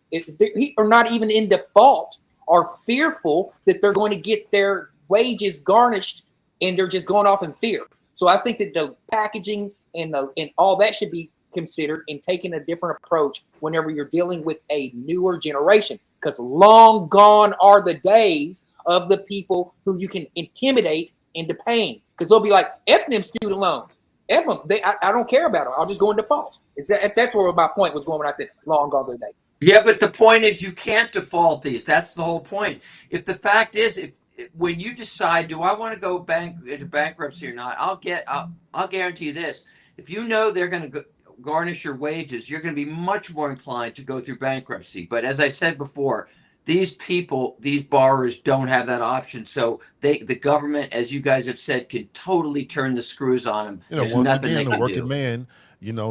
are not even in default, are fearful that they're going to get their wages garnished and they're just going off in fear. So I think that the packaging and all that should be considered and taking a different approach whenever you're dealing with a newer generation. Because long gone are the days of the people who you can intimidate into paying. Because they'll be like, F them student loans. F them. I don't care about them. I'll just go in default. That's where my point was going when I said long gone are the days. Yeah, but the point is you can't default these. That's the whole point. If the fact is, when you decide, do I want to go into bankruptcy or not? I'll guarantee you this: if you know they're going to garnish your wages, you're going to be much more inclined to go through bankruptcy. But as I said before, these borrowers don't have that option. So the government, as you guys have said, can totally turn the screws on them. Once again, the working man,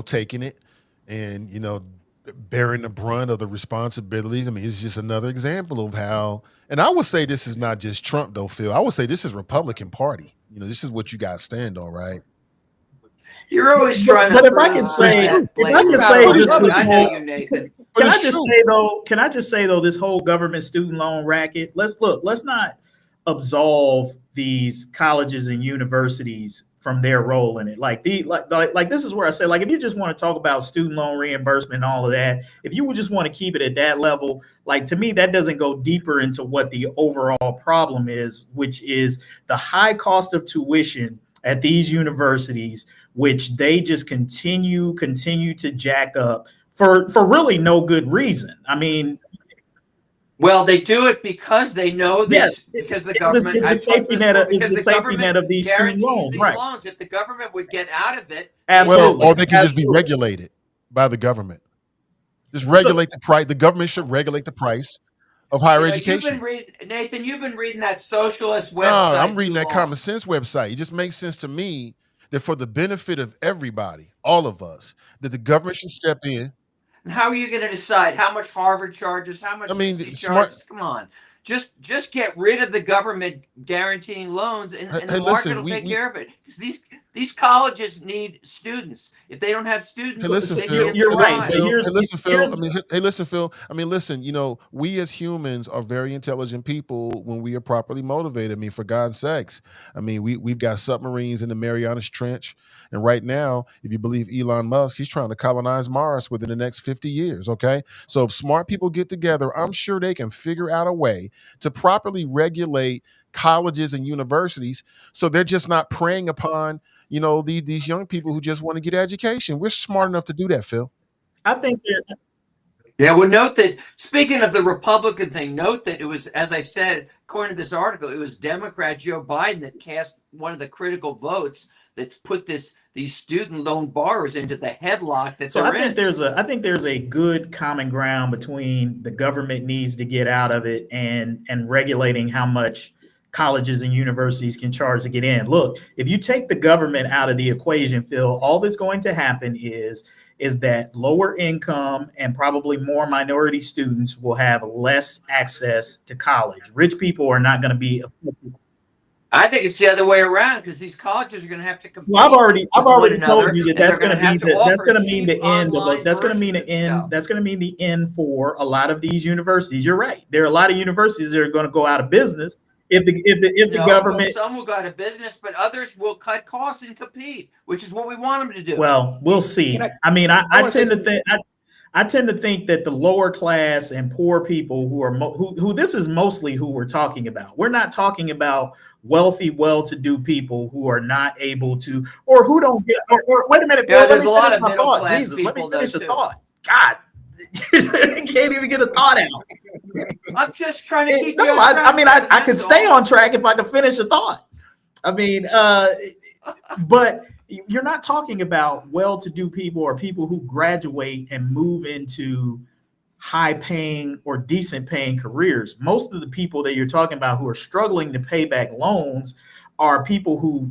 taking it and bearing the brunt of the responsibilities. I mean, it's just another example of how, and I would say this is not just Trump though, Phil. I would say this is Republican Party. This is what you guys stand on, right? You're always trying but to. But if I can say, can I just say though, this whole government student loan racket. Let's not absolve these colleges and universities from their role in it. Like this is where I say, like, if you just want to talk about student loan reimbursement and all of that, if you would just want to keep it at that level, like, to me, that doesn't go deeper into what the overall problem is, which is the high cost of tuition at these universities, which they just continue to jack up for really no good reason. I mean, well, they do it because they know this. Yes, because the government is the safety net of these student loans, right? Loans. If the government would get out of it, absolutely, or they can just be regulated by the government. Just regulate the price. The government should regulate the price of higher education. Nathan, you've been reading that socialist website. No, I'm reading that Common Sense website. It just makes sense to me that for the benefit of everybody, all of us, that the government should step in. And how are you going to decide how much Harvard charges, how much charges? Come on. Just get rid of the government guaranteeing loans and the market will take care of it. Because these colleges need students. If they don't have students, you're right. Listen, Phil. I mean, listen, we as humans are very intelligent people when we are properly motivated. I mean, for God's sakes. I mean, we've got submarines in the Marianas Trench. And right now, if you believe Elon Musk, he's trying to colonize Mars within the next 50 years, okay? So if smart people get together, I'm sure they can figure out a way to properly regulate colleges and universities so they're just not preying upon, these young people who just want to get education. We're smart enough to do that, Phil. I think yeah, well, note that, speaking of the Republican thing, note that it was, as I said, according to this article, it was Democrat Joe Biden that cast one of the critical votes that's put these student loan borrowers into the headlock that they're in. I think there's a good common ground between the government needs to get out of it and regulating how much colleges and universities can charge to get in. Look, if you take the government out of the equation, Phil, all that's going to happen is that lower income and probably more minority students will have less access to college. Rich people are not going to be affected. I think it's the other way around because these colleges are going to have to compete. Well, I've already told you that that's going to mean the end of that's going to mean the end. That's going to mean the end for a lot of these universities. You're right. There are a lot of universities that are going to go out of business if the government. Some will go out of business, but others will cut costs and compete, which is what we want them to do. Well, we'll see. I tend to think that the lower class and poor people who this is mostly who we're talking about. We're not talking about wealthy, well-to-do people who are not able to, or who don't get. Or wait a minute. Yeah, there's a lot of middle class Jesus, people. Let me finish the thought. God, I can't even get a thought out. I'm just trying to keep. I could stay on track if I could finish a thought. But you're not talking about well-to-do people or people who graduate and move into high-paying or decent-paying careers. Most of the people that you're talking about who are struggling to pay back loans are people who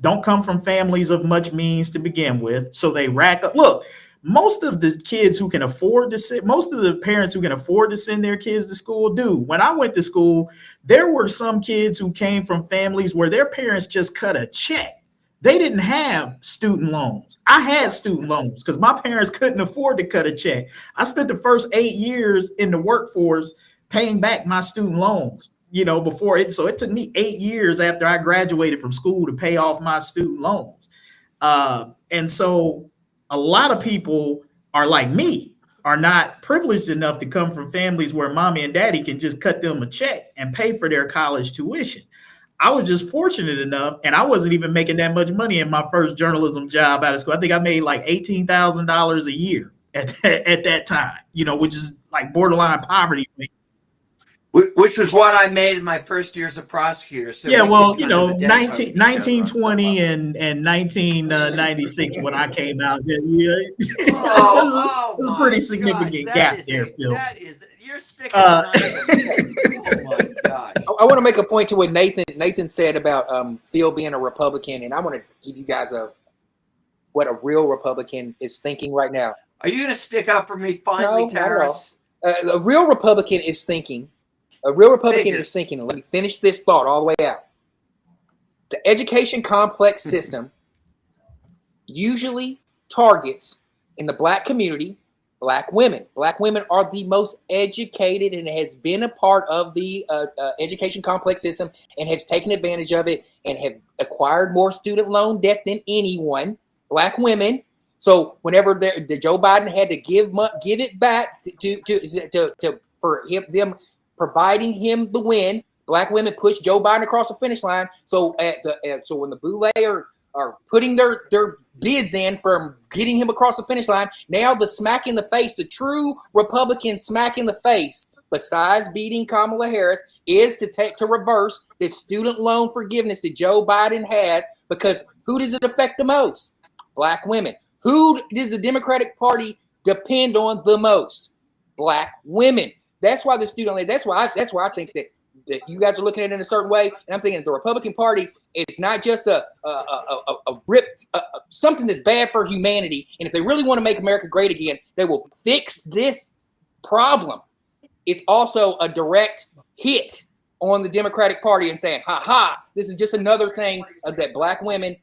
don't come from families of much means to begin with. So they rack up. Look, most of the kids who can afford to most of the parents who can afford to send their kids to school do. When I went to school, there were some kids who came from families where their parents just cut a check. They didn't have student loans. I had student loans because my parents couldn't afford to cut a check. I spent the first 8 years in the workforce paying back my student loans, before it. So it took me 8 years after I graduated from school to pay off my student loans. And so a lot of people are like me, are not privileged enough to come from families where mommy and daddy can just cut them a check and pay for their college tuition. I was just fortunate enough, and I wasn't even making that much money in my first journalism job out of school. I think I made like $18,000 a year at that time, which is like borderline poverty. Which was what I made in my first year as a prosecutor. So 1920 and 1996 when I came out. It was a pretty significant gap there, Phil. You're sticking. Oh my gosh! I want to make a point to what Nathan said about Phil being a Republican, and I want to give you guys what a real Republican is thinking right now. Are you going to stick up for me finally, Terrace? A real Republican is thinking. A real Republican is thinking, and let me finish this thought all the way out. The education complex system usually targets, in the black community, black women. Black women are the most educated and has been a part of the education complex system and has taken advantage of it and have acquired more student loan debt than anyone. Black women. So whenever Joe Biden had to give it back for them providing him the win, black women pushed Joe Biden across the finish line. So so when the Boulay are putting their bids in for getting him across the finish line, now the smack in the face, the true Republican smack in the face, besides beating Kamala Harris, is to reverse this student loan forgiveness that Joe Biden has. Because who does it affect the most? Black women. Who does the Democratic Party depend on the most? Black women. That's why the student loan. That's why I think that you guys are looking at it in a certain way, and I'm thinking that the Republican Party, it's not just something that's bad for humanity. And if they really want to make America great again, they will fix this problem. It's also a direct hit on the Democratic Party and saying, this is just another thing that black women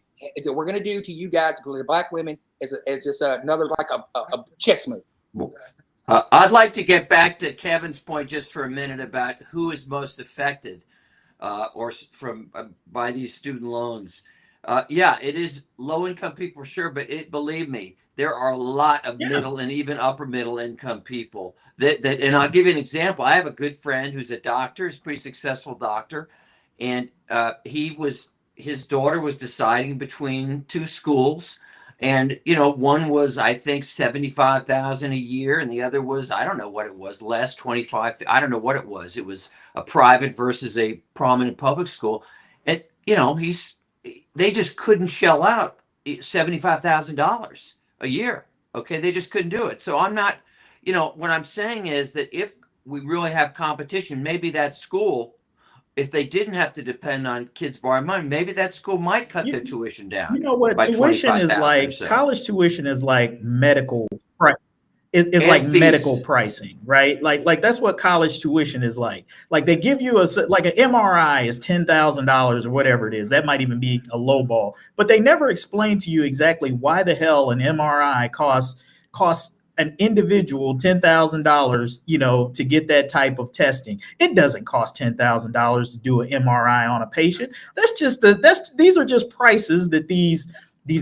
that we're going to do to you guys, black women, as just another like a chess move. I'd like to get back to Kevin's point just for a minute about who is most affected by these student loans. It is low-income people for sure, but believe me, there are a lot of middle and even upper middle income people that and I'll give you an example. I have a good friend who's a doctor, he's a pretty successful doctor, and his daughter was deciding between two schools. And, one was, I think, $75,000 a year. And the other was, I don't know what it was, less 25. I don't know what it was. It was a private versus a prominent public school. And, they just couldn't shell out $75,000 a year. Okay. They just couldn't do it. So I'm not, what I'm saying is that if we really have competition, maybe that school, if they didn't have to depend on kids borrowing money, maybe that school might cut their tuition down. You know what? Tuition is like, college tuition is like medical. is And like fees. medical pricing, right? Like that's what college tuition is like. Like they give you like an MRI is $10,000 or whatever it is. That might even be a low ball, but they never explain to you exactly why the hell an MRI costs an individual $10,000, you know, to get that type of testing. It doesn't cost $10,000 to do an MRI on a patient. These are just prices that these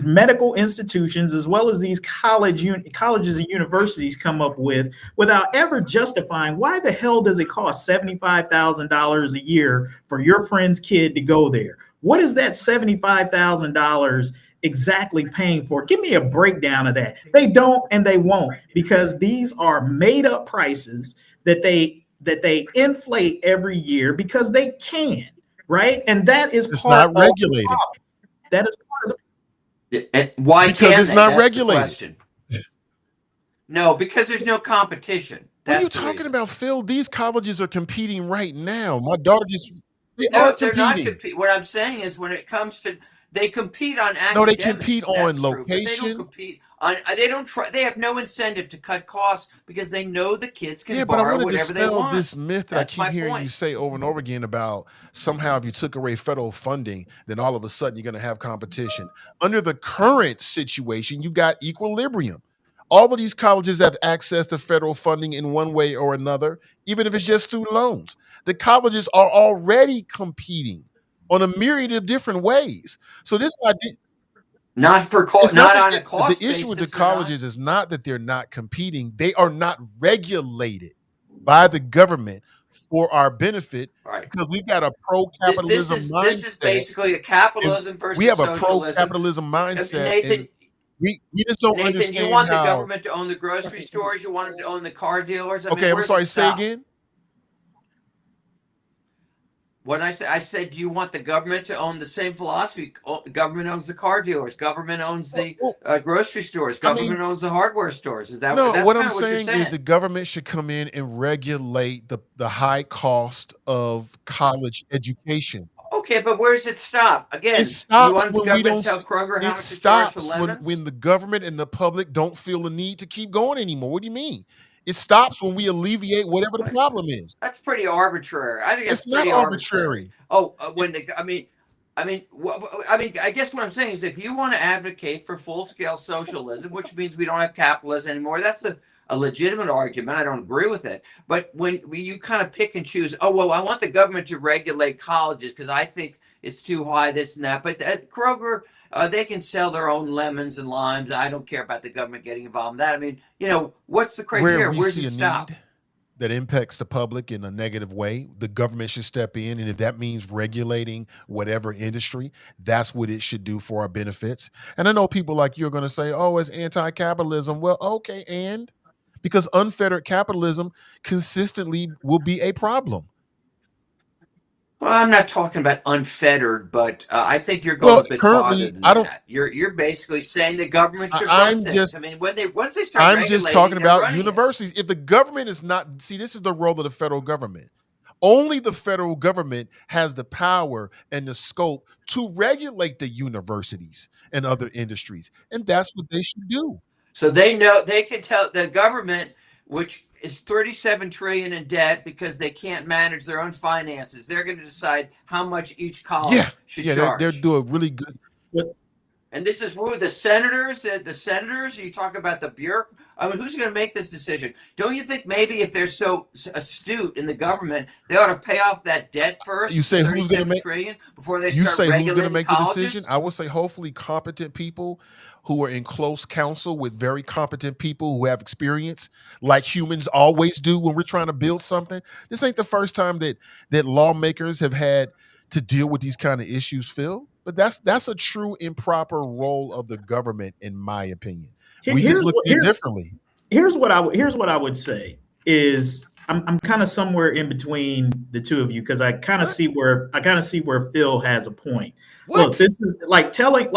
medical institutions, as well as these colleges and universities, come up with without ever justifying why the hell does it cost $75,000 a year for your friend's kid to go there? What is that $75,000 exactly paying for? Give me a breakdown of that. They don't, and they won't, because these are made up prices that they inflate every year because they can, right? And that is It's part not of regulated. the problem. That is part of the And why Because can't it's they? not That's regulated. the question. No, because there's no competition. What are you That's the talking reason. about, Phil? These colleges are competing right now. My daughter they No, are they're not competing. competing. What I'm saying is, when it comes to, they compete on No, they academics. compete on That's true, but they don't location. compete on. They don't try. They have no incentive to cut costs because they know the kids can Yeah, but I borrow want to whatever they dispel want. this myth that I That's keep my hearing you point. say over and over again about somehow if you took away federal funding, then all of a sudden you're going to have competition. Under the current situation, you got equilibrium. All of these colleges have access to federal funding in one way or another, even if it's just student loans. The colleges are already competing on a myriad of different ways. So this idea, Not for it's not not that on a cost the issue with the basis. They're not. colleges is not that they're not competing. They are not regulated by the government for our benefit Right. because we've got a This pro-capitalism is mindset. basically a And capitalism we versus have a socialism. pro-capitalism mindset, and Nathan, we just don't Nathan, you understand want the how. government to own the grocery stores? You want them to own the car dealers? I mean, Okay, I'm where does sorry. it Say stop? again. When I said, do you want the government to own the same philosophy? Government owns the car dealers. Government owns the Well, grocery stores. I mean, Government owns the hardware stores. Is that no. that's What kind I'm of what you're saying is saying? the government should come in and regulate the high cost of college education. Okay, but where does it stop? It Again, you stops want the when we government don't to tell see, Kroger how it much to charge for stops lemons? when the government and the public don't feel the need to keep going anymore. What do you mean? It stops when we alleviate whatever the What? problem is. That's pretty arbitrary. I think that's It's not pretty arbitrary. arbitrary. Oh, I guess what I'm saying is, if you want to advocate for full-scale socialism, which means we don't have capitalism anymore, that's a legitimate argument. I don't agree with it. But when you kind of pick and choose, oh, well, I want the government to regulate colleges because I think it's too high, this and that. But at Kroger, they can sell their own lemons and limes. I don't care about the government getting involved in that. I mean, what's the Where criteria? we Where does see it a stop? need that impacts the public in a negative way, the government should step in. And if that means regulating whatever industry, that's what it should do for our benefits. And I know people like you are going to say, oh, it's anti-capitalism. Well, okay, and because unfettered capitalism consistently will be a problem. Well, I'm not talking about unfettered, but I think you're going Well, a bit farther currently, than I don't. that. You're basically saying the government should run I'm things. just I mean, once they start I'm just talking regulating, they're about running it. universities. If the government is not, see, this is the role of the federal government. Only the federal government has the power and the scope to regulate the universities and other industries, and that's what they should do. So they know they can tell the government, which is 37 trillion in debt because they can't manage their own finances. They're going to decide how much each Yeah, college should yeah, they're charge. doing really good. And this is who the senators, you talk about the bureau. I mean, who's going to make this decision? Don't you think maybe if they're so astute in the government, they ought to pay off that debt first, You say who's going to 37 make? trillion, before they You start say who's going to regulating make the decision? colleges? I would say hopefully competent people who are in close counsel with very competent people who have experience, like humans always do when we're trying to build something. This ain't the first time that lawmakers have had to deal with these kind of issues, Phil. But that's a true improper role of the government, in my opinion. We just look at it differently. Here's what I would say is I'm kind of somewhere in between the two of you because I kind of see where Phil has a point. What? Look, this is like telling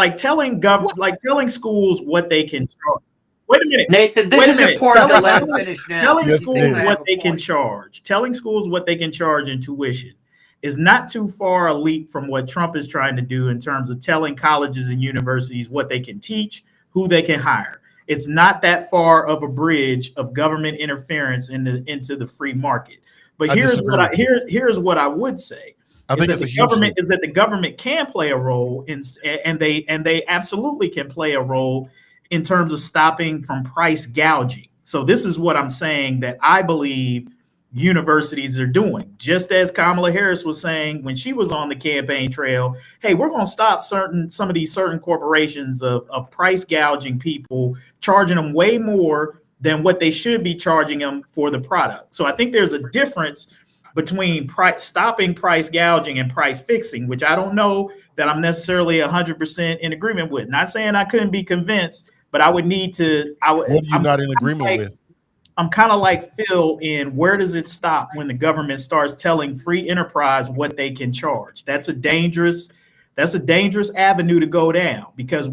schools what they can charge. Wait a minute, Nathan. This is important to let him finish now. Telling Yes, schools it is. what they can charge. Telling schools what they can charge in tuition is not too far a leap from what Trump is trying to do in terms of telling colleges and universities what they can teach, who they can hire. It's not that far of a bridge of government interference into the free market. But here's what I would say. I think it's a huge thing. Is that the government can play a role and they absolutely can play a role in terms of stopping from price gouging. So this is what I'm saying that I believe universities are doing, just as Kamala Harris was saying when she was on the campaign trail. Hey, we're going to stop some of these certain corporations of price gouging people, charging them way more than what they should be charging them for the product. So I think there's a difference between stopping price gouging and price fixing, which I don't know that I'm necessarily 100% in agreement with. Not saying I couldn't be convinced, but I would need to. What are you not in agreement with? I'm kind of like Phil in where does it stop when the government starts telling free enterprise what they can charge? That's a dangerous avenue to go down, because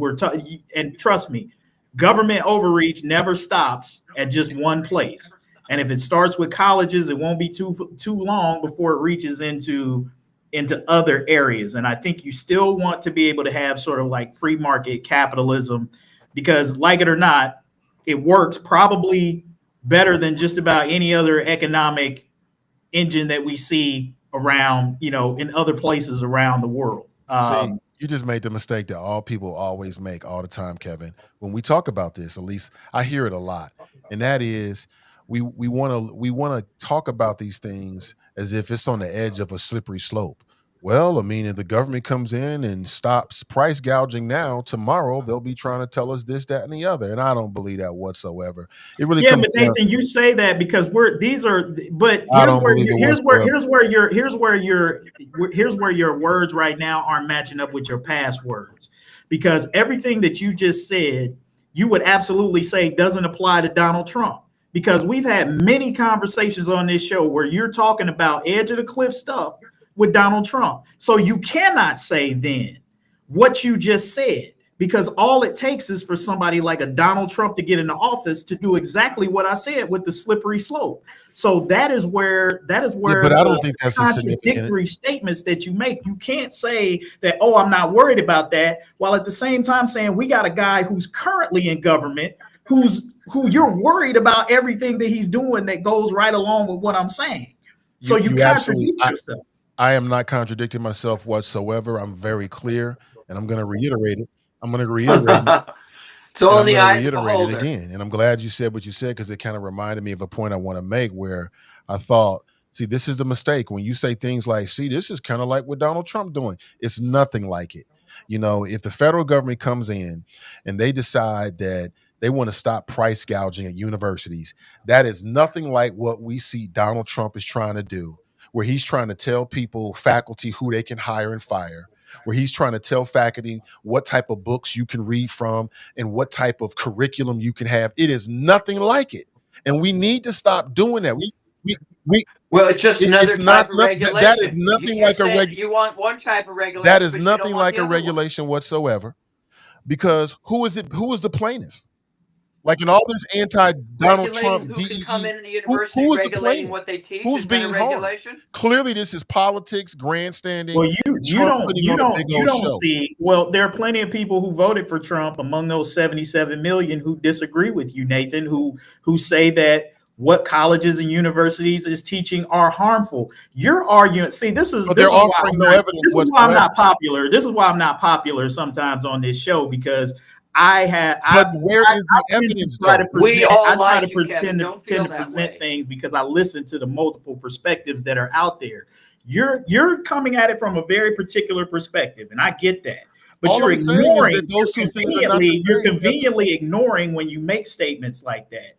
and trust me, government overreach never stops at just one place. And if it starts with colleges, it won't be too long before it reaches into other areas. And I think you still want to be able to have sort of like free market capitalism, because like it or not, it works probably better than just about any other economic engine that we see around, in other places around the world. See, you just made the mistake that all people always make all the time, Kevin. When we talk about this, at least I hear it a lot, and that is we want to talk about these things as if it's on the edge of a slippery slope. Well, I mean, if the government comes in and stops price gouging now, tomorrow they'll be trying to tell us this, that, and the other, and I don't believe that whatsoever. It really but Nathan, you say that because here's where your words right now aren't matching up with your past words, because everything that you just said, you would absolutely say doesn't apply to Donald Trump. Because we've had many conversations on this show where you're talking about edge of the cliff stuff with Donald Trump. So you cannot say then what you just said, because all it takes is for somebody like a Donald Trump to get into office to do exactly what I said with the slippery slope. So that is where but I don't think that's contradictory statements that you make. You can't say that, oh, I'm not worried about that, while at the same time saying we got a guy who's currently in government who you're worried about everything that he's doing that goes right along with what I'm saying. So you contradict yourself. I am not contradicting myself whatsoever. I'm very clear, and I'm going to reiterate it. It's only I reiterate it again. And I'm glad you said what you said, because it kind of reminded me of a point I want to make where I thought, see, this is the mistake. When you say things like, see, this is kind of like what Donald Trump doing. It's nothing like it. If the federal government comes in and they decide that they want to stop price gouging at universities, that is nothing like what we see Donald Trump is trying to do, where he's trying to tell faculty who they can hire and fire, where he's trying to tell faculty what type of books you can read from and what type of curriculum you can have. It is nothing like it. And we need to stop doing that. Well, it's just another type of regulation. That is nothing like a regulation. You want one type of regulation. That is nothing like a regulation whatsoever. Because who is the plaintiff? Like in all this anti-Donald Trump, who can come into the university who is regulating what they teach? Who's being regulation? Harmed? Clearly, this is politics, grandstanding. Well, you don't see. Well, there are plenty of people who voted for Trump among those 77 million who disagree with you, Nathan, who say that what colleges and universities is teaching are harmful. You're arguing. See, this is why I'm not popular. This is why I'm not popular sometimes on this show, because where is the evidence? I try to pretend to present things because I listen to the multiple perspectives that are out there. You're coming at it from a very particular perspective, and I get that. But you're ignoring you're conveniently ignoring when you make statements like that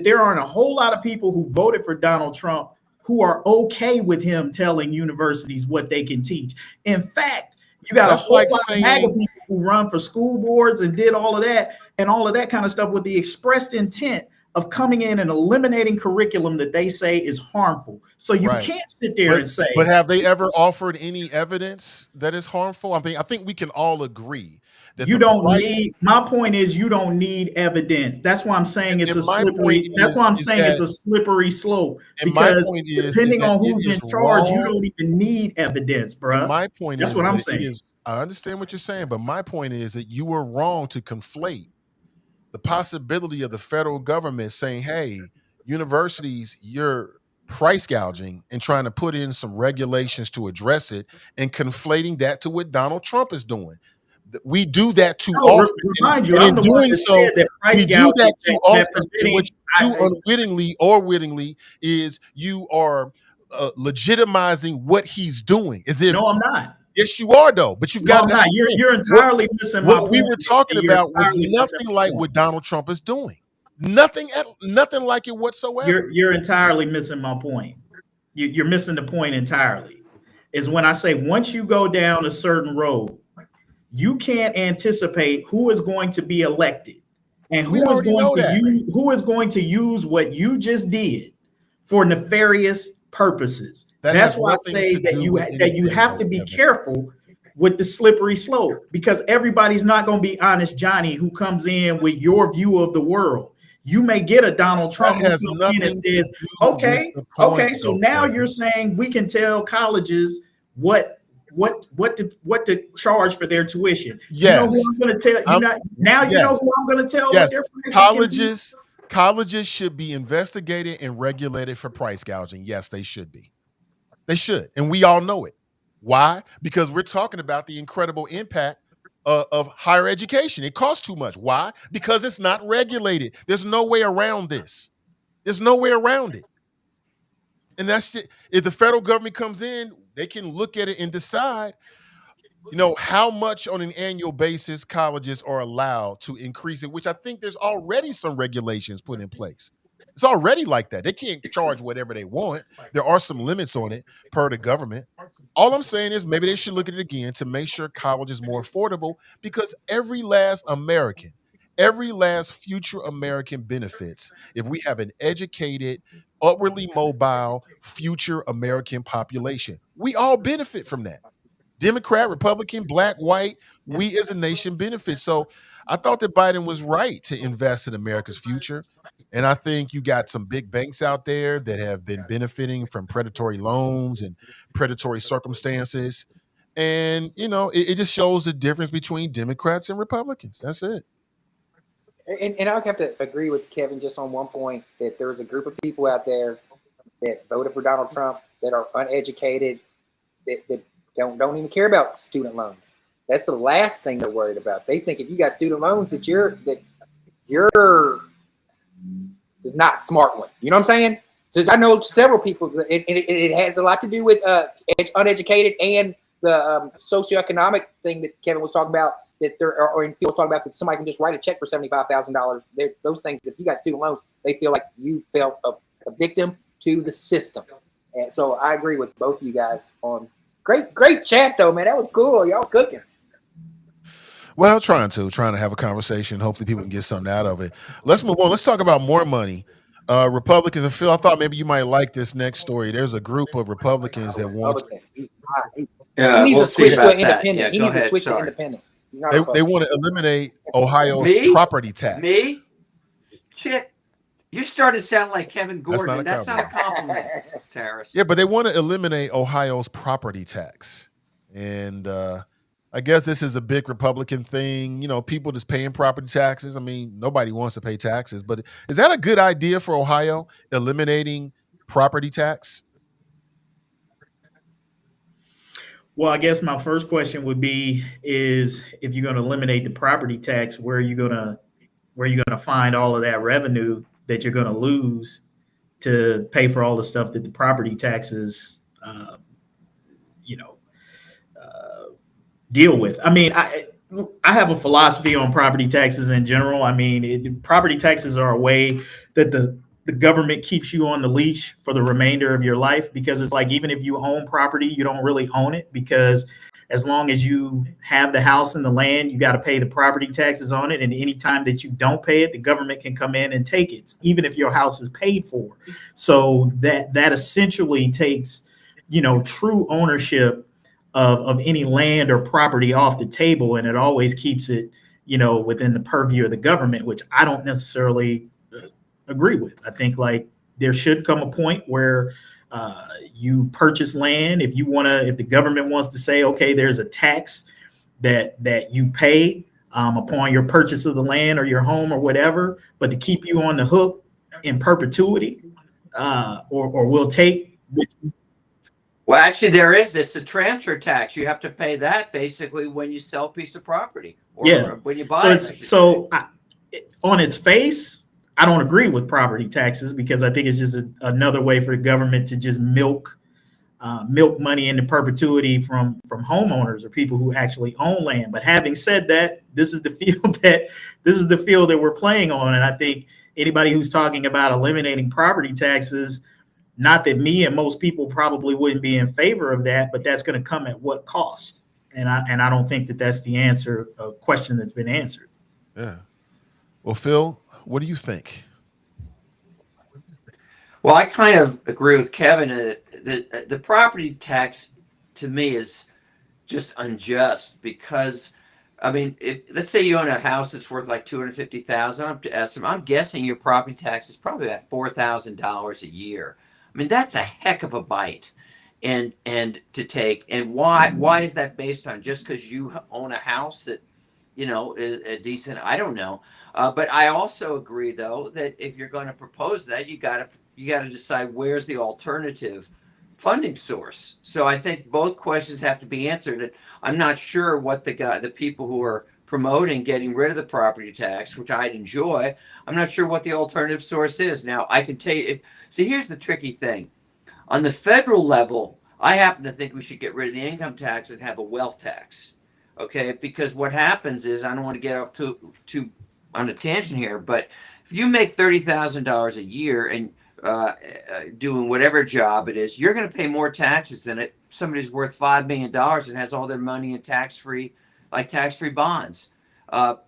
there aren't a whole lot of people who voted for Donald Trump who are okay with him telling universities what they can teach. In fact, you got a whole lot of MAGA people who run for school boards and did all of that kind of stuff with the expressed intent of coming in and eliminating curriculum that they say is harmful. So you can't sit there and say. But have they ever offered any evidence that is harmful? I think we can all agree that you don't need. My point is, you don't need evidence. That's why I'm saying it's a slippery. That's why I'm saying it's a slippery slope. Because depending on who's in charge, you don't even need evidence, bro. My point is, that's what I'm saying. I understand what you're saying, but my point is that you were wrong to conflate the possibility of the federal government saying, hey, universities, you're price gouging and trying to put in some regulations to address it and conflating that to what Donald Trump is doing. We do that too No, often. remind you, and I'm in the one doing that so, said that price we do that gouging too that often. And what preventing, you do unwittingly or wittingly is you are legitimizing what he's doing. As if, no, I'm not. yes, you are though. But you've No, got I'm that's not. the thing. You're entirely missing my What we point. were talking You're about was entirely missing nothing my like point. what Donald Trump is doing. Nothing like it whatsoever. You're entirely missing my point. You're missing the point entirely. Is when I say once you go down a certain road, you can't anticipate who is going to be elected and We already know that. who is going to use what you just did for nefarious purposes. That's why I say that you have to be careful with the slippery slope, because everybody's not going to be honest Johnny who comes in with your view of the world. You may get a Donald Trump who comes in and says, okay, so now you're saying we can tell colleges what to charge for their tuition. Yes. You know who I'm going to tell you now. You know who I'm going to tell. Yes. Colleges should be investigated and regulated for price gouging. Yes, they should be. They should, and we all know it. Why? Because we're talking about the incredible impact of higher education. It costs too much. Why? Because it's not regulated. There's no way around this. There's no way around it. And that's it. If the federal government comes in, they can look at it and decide, how much on an annual basis colleges are allowed to increase it, which I think there's already some regulations put in place. It's already like that. They can't charge whatever they want. There are some limits on it per the government. All I'm saying is maybe they should look at it again to make sure college is more affordable, because every last American, every last future American benefits if we have an educated, upwardly mobile future American population. We all benefit from that. Democrat, Republican, black, white, we as a nation benefit. So I thought that Biden was right to invest in America's future. And I think you got some big banks out there that have been benefiting from predatory loans and predatory circumstances. And, it just shows the difference between Democrats and Republicans. That's it. And I'll have to agree with Kevin just on one point, that there's a group of people out there that voted for Donald Trump that are uneducated, that don't even care about student loans. That's the last thing they're worried about. They think if you got student loans that you're the not smart one. You know what I'm saying? So I know several people, it has a lot to do with uneducated and the socioeconomic thing that Kevin was talking about, that or Phil was talking about, that somebody can just write a check for $75,000. Those things, if you got student loans, they feel like you felt a victim to the system. And so I agree with both of you guys on great chat though, man. That was cool. Y'all cooking. Well, trying to have a conversation. Hopefully people can get something out of it. Let's move on. Let's talk about more money. Republicans, and Phil, I thought maybe you might like this next story. There's a group of Republicans that want he needs to switch to independent. He needs to switch to independent. They want to eliminate Ohio's property tax. Me? Shit. You started sounding like Kevin Gordon. That's not a compliment, Terrace. Yeah, but they want to eliminate Ohio's property tax. And I guess this is a big Republican thing. People just paying property taxes. I mean, nobody wants to pay taxes. But is that a good idea for Ohio, eliminating property tax? Well, I guess my first question would be, is if you're going to eliminate the property tax, where are you going to find all of that revenue that you're going to lose to pay for all the stuff that the property taxes, deal with? I mean, I have a philosophy on property taxes in general. I mean, property taxes are a way that the government keeps you on the leash for the remainder of your life, because it's like, even if you own property, you don't really own it, because as long as you have the house and the land, you got to pay the property taxes on it. And any time that you don't pay it, the government can come in and take it, even if your house is paid for. So that essentially takes, true ownership of any land or property off the table. And it always keeps it, within the purview of the government, which I don't necessarily agree with. I think like there should come a point where you purchase land. If the government wants to say, okay, there's a tax that you pay upon your purchase of the land or your home or whatever, but to keep you on the hook in perpetuity, or will take. Well, actually, there is this a transfer tax. You have to pay that basically when you sell a piece of property or when you buy it. On its face, I don't agree with property taxes because I think it's just another way for the government to just milk money into perpetuity from homeowners or people who actually own land. But having said that, this is the field that we're playing on, and I think anybody who's talking about eliminating property taxes, not that me and most people probably wouldn't be in favor of that, but that's going to come at what cost? And I don't think that that's the answer, a question that's been answered. Yeah. Well, Phil, what do you think? Well, I kind of agree with Kevin. The property tax to me is just unjust because, I mean, let's say you own a house that's worth like $250,000. I'm guessing your property tax is probably about $4,000 a year. I mean, that's a heck of a bite, and to take. And why is that based on? Just because you own a house that, is a decent? I don't know. But I also agree, though, that if you're going to propose that, you got to decide where's the alternative funding source. So I think both questions have to be answered. And I'm not sure what the people who are promoting getting rid of the property tax, which I'd enjoy, I'm not sure what the alternative source is. Now, I can tell you, see, here's the tricky thing. On the federal level, I happen to think we should get rid of the income tax and have a wealth tax. Okay, because what happens is, I don't want to get off too on a tangent here, but if you make $30,000 a year and doing whatever job it is, you're going to pay more taxes than somebody who's worth $5 million and has all their money in tax-free bonds.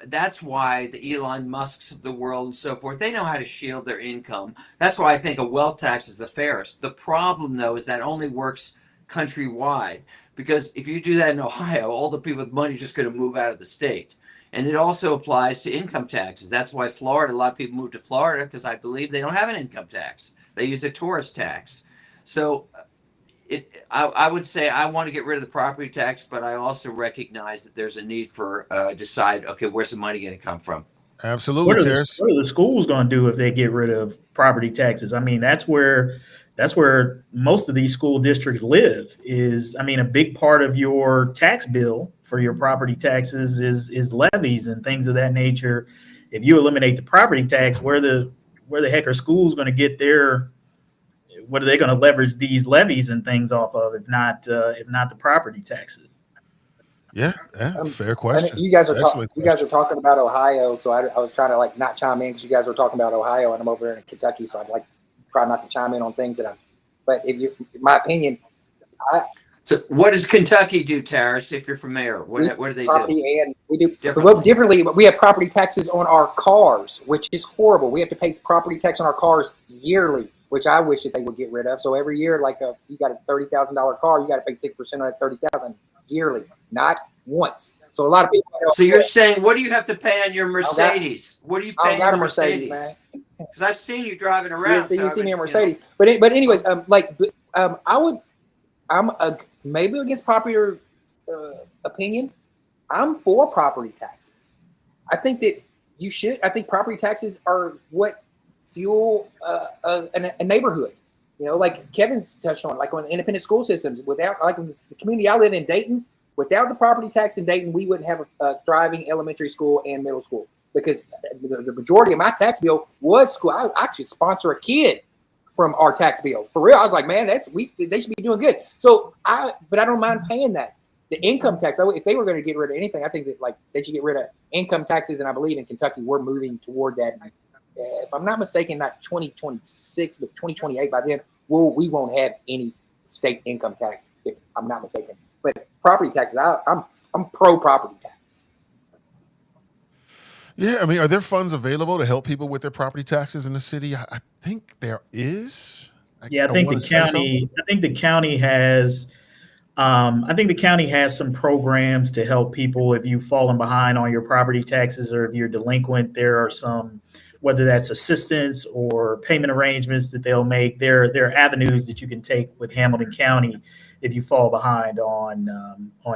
That's why the Elon Musks of the world and so forth, they know how to shield their income. That's why I think a wealth tax is the fairest. The problem, though, is that only works countrywide, because if you do that in Ohio, all the people with money are just going to move out of the state. And it also applies to income taxes. That's why Florida, a lot of people move to Florida because I believe they don't have an income tax. They use a tourist tax. So I would say I want to get rid of the property tax, but I also recognize that there's a need for decide, okay, where's the money going to come from? Absolutely, Terrence. What are the schools going to do if they get rid of property taxes? I mean, that's where most of these school districts live. A big part of your tax bill for your property taxes is levies and things of that nature. If you eliminate the property tax, where the heck are schools going to get what are they going to leverage these levies and things off of if not the property taxes? Yeah, fair question. You guys are talking about Ohio, so I was trying to not chime in because you guys were talking about Ohio, and I'm over here in Kentucky, so I'd try not to chime in on things that But in my opinion, so what does Kentucky do, Terrace? If you're familiar, what do they do? And we do differently. We have property taxes on our cars, which is horrible. We have to pay property tax on our cars yearly, which I wish that they would get rid of. So every year, you got a $30,000 car, you got to pay 6% on that $30,000 yearly, not once. So a lot of people. So you're saying, what do you have to pay on your Mercedes? What do you pay on your Mercedes, man? Because I've seen you driving around. Yeah, so you see me in Mercedes, but anyways, I'm maybe against popular opinion. I'm for property taxes. I think that you should. I think property taxes are what fuel a neighborhood. Like Kevin's touched on, like on independent school systems. Without the community I live in, Dayton, without the property tax in Dayton, we wouldn't have a thriving elementary school and middle school because the majority of my tax bill was school. I actually sponsor a kid from our tax bill. For real, I was like, man, they should be doing good. So but I don't mind paying that. The income tax, if they were going to get rid of anything, I think that they should get rid of income taxes. And I believe in Kentucky, we're moving toward that. If I'm not mistaken, not 2026, but 2028. By then, we won't have any state income tax, if I'm not mistaken. But property taxes, I'm pro property tax. Yeah, are there funds available to help people with their property taxes in the city? I think there is. I think the county has. I think the county has some programs to help people if you've fallen behind on your property taxes or if you're delinquent. There are some, whether that's assistance or payment arrangements that they'll make. There are avenues that you can take with Hamilton County if you fall behind on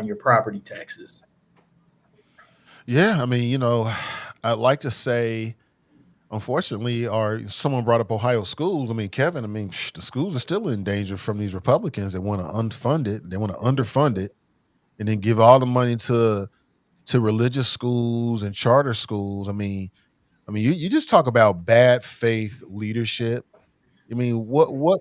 your property taxes. Yeah, I mean, I'd like to say, unfortunately, or someone brought up Ohio schools. I mean, Kevin, I mean, the schools are still in danger from these Republicans that want to unfund it. They want to underfund it and then give all the money to religious schools and charter schools. I mean, you just talk about bad faith leadership. I mean, what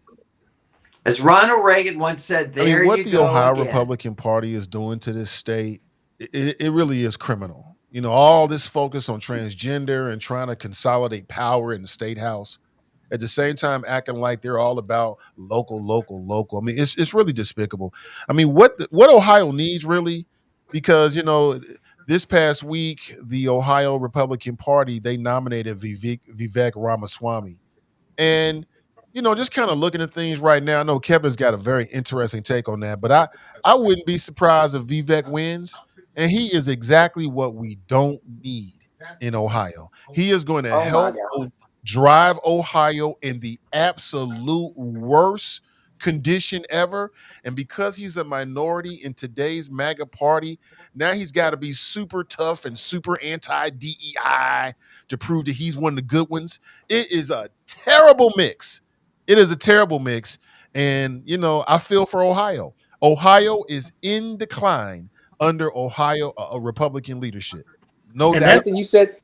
As Ronald Reagan once said, I mean, there what you the go Ohio again. Republican Party is doing to this state, it really is criminal. All this focus on transgender and trying to consolidate power in the state house, at the same time acting like they're all about local, local, local. I mean, it's really despicable. I mean, what Ohio needs really, because this past week the Ohio Republican Party, they nominated Vivek Ramaswamy, and just kind of looking at things right now. I know Kevin's got a very interesting take on that, but I wouldn't be surprised if Vivek wins, and he is exactly what we don't need in Ohio. He is going to Oh my help God. drive Ohio in the absolute worst condition ever. And because he's a minority in today's MAGA party, now he's got to be super tough and super anti DEI to prove that he's one of the good ones. It is a terrible mix. It is a terrible mix. And, I feel for Ohio. Ohio is in decline under Ohio Republican leadership. No And doubt. that's Nathan, and you said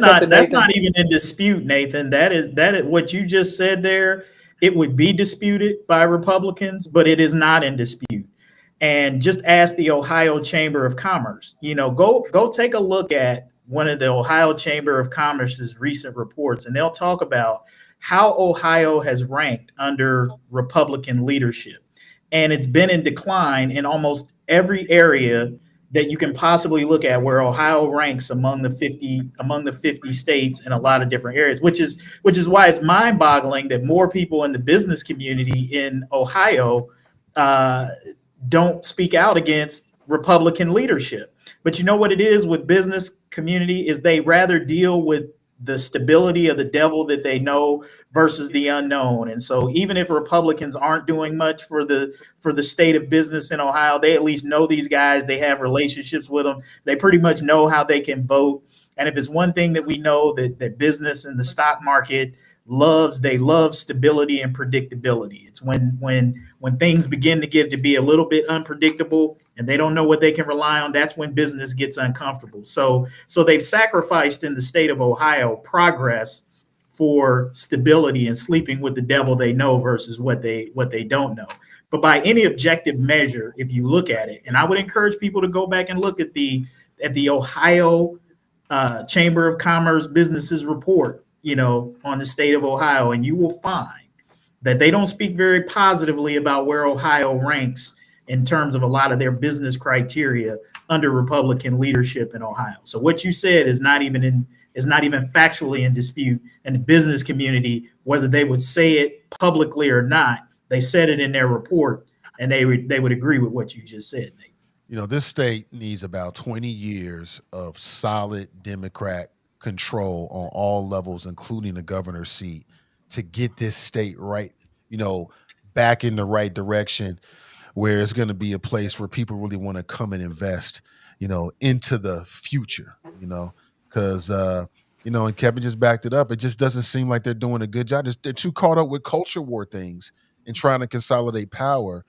something, that's Nathan. not even in dispute, Nathan. That is what you just said there. It would be disputed by Republicans, but it is not in dispute. And just ask the Ohio Chamber of Commerce. Go take a look at one of the Ohio Chamber of Commerce's recent reports, and they'll talk about how Ohio has ranked under Republican leadership. And it's been in decline in almost every area that you can possibly look at where Ohio ranks among the 50 states in a lot of different areas, which is why it's mind-boggling that more people in the business community in Ohio don't speak out against Republican leadership. But you know what it is with business community is they rather deal with the stability of the devil that they know versus the unknown. And so even if Republicans aren't doing much for the state of business in Ohio, they at least know these guys, they have relationships with them. They pretty much know how they can vote. And if it's one thing that we know that business and the stock market they love stability and predictability. It's when things begin to get to be a little bit unpredictable and they don't know what they can rely on, that's when business gets uncomfortable. So they've sacrificed in the state of Ohio progress for stability and sleeping with the devil they know versus what they don't know. But by any objective measure, if you look at it, and I would encourage people to go back and look at the Ohio Chamber of Commerce businesses report, on the state of Ohio, and you will find that they don't speak very positively about where Ohio ranks in terms of a lot of their business criteria under Republican leadership in Ohio. So what you said is not even factually in dispute. And the business community, whether they would say it publicly or not, they said it in their report, and they would agree with what you just said, Nate. This state needs about 20 years of solid Democrat control on all levels, including the governor's seat, to get this state right, back in the right direction, where it's going to be a place where people really want to come and invest, into the future, because, and Kevin just backed it up. It just doesn't seem like they're doing a good job. They're too caught up with culture war things and trying to consolidate power.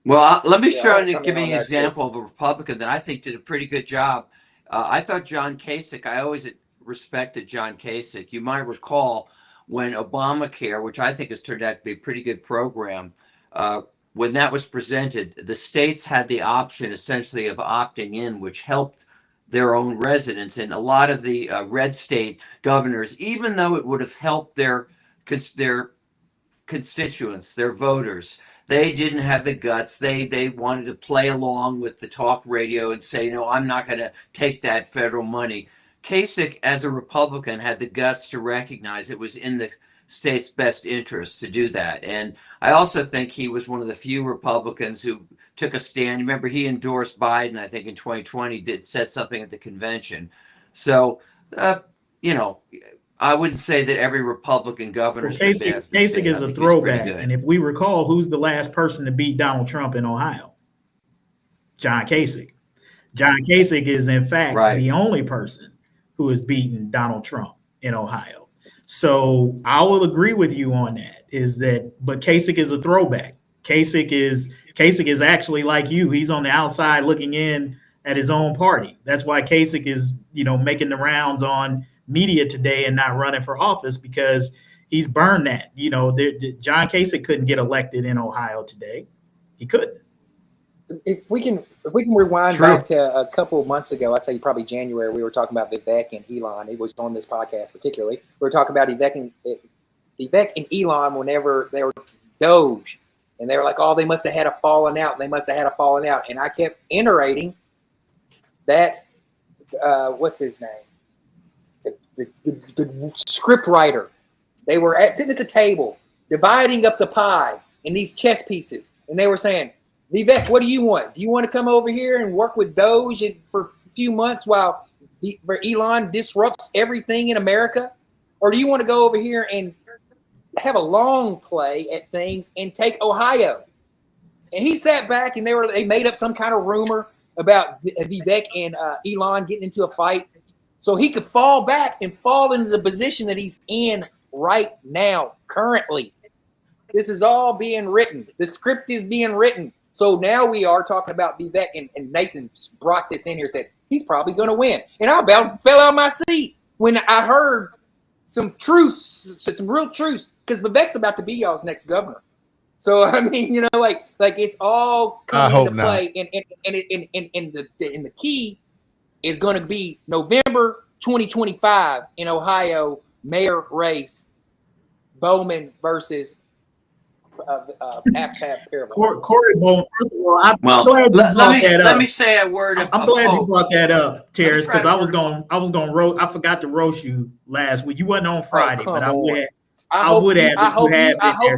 Well, let me Yeah, I'll give comment you on an that too. example of a Republican that I think did a pretty good job. I thought John Kasich, I always respected John Kasich. You might recall when Obamacare, which I think has turned out to be a pretty good program, when that was presented, the states had the option essentially of opting in, which helped their own residents. And a lot of the red state governors, even though it would have helped their constituents, their voters, they didn't have the guts. They wanted to play along with the talk radio and say, no, I'm not going to take that federal money. Kasich, as a Republican, had the guts to recognize it was in the state's best interest to do that. And I also think he was one of the few Republicans who took a stand. Remember, he endorsed Biden, I think in 2020, said something at the convention. So, you know, I wouldn't say that every Republican governor Well, has been bad for the Kasich state. is I a think he's pretty throwback. good. And if we recall, who's the last person to beat Donald Trump in Ohio? John Kasich. John Kasich is, in fact, Right. the only person who has beaten Donald Trump in Ohio. So I will agree with you on that. But Kasich is a throwback. Kasich is actually like you. He's on the outside looking in at his own party. That's why Kasich is, making the rounds on media today and not running for office, because he's burned that. John Kasich couldn't get elected in Ohio today. He couldn't. If we can rewind back to a couple of months ago, I'd say probably January, we were talking about Vivek and Elon. It was on this podcast particularly. We were talking about Vivek and Elon whenever they were Doge. And they were like, oh, they must have had a falling out. And I kept iterating that, what's his name? The script writer. They were sitting at the table, dividing up the pie in these chess pieces. And they were saying, Vivek, what do you want? Do you want to come over here and work with Doge for a few months while Elon disrupts everything in America? Or do you want to go over here and have a long play at things and take Ohio? And he sat back and they made up some kind of rumor about Vivek and Elon getting into a fight so he could fall back and fall into the position that he's in right now, currently. This is all being written. The script is being written. So now we are talking about Vivek, and Nathan brought this in here, said he's probably going to win. And I about fell out of my seat when I heard some real truths, because Vivek's about to be y'all's next governor. So I mean, like it's all coming into play, and the key is going to be November 2025 in Ohio mayor race, Bowman versus Corey Bowman. First of all, let me say a word. I'm glad you brought that up, Terrence, because I forgot to roast you last week. You wasn't on Friday, but I would have. I hope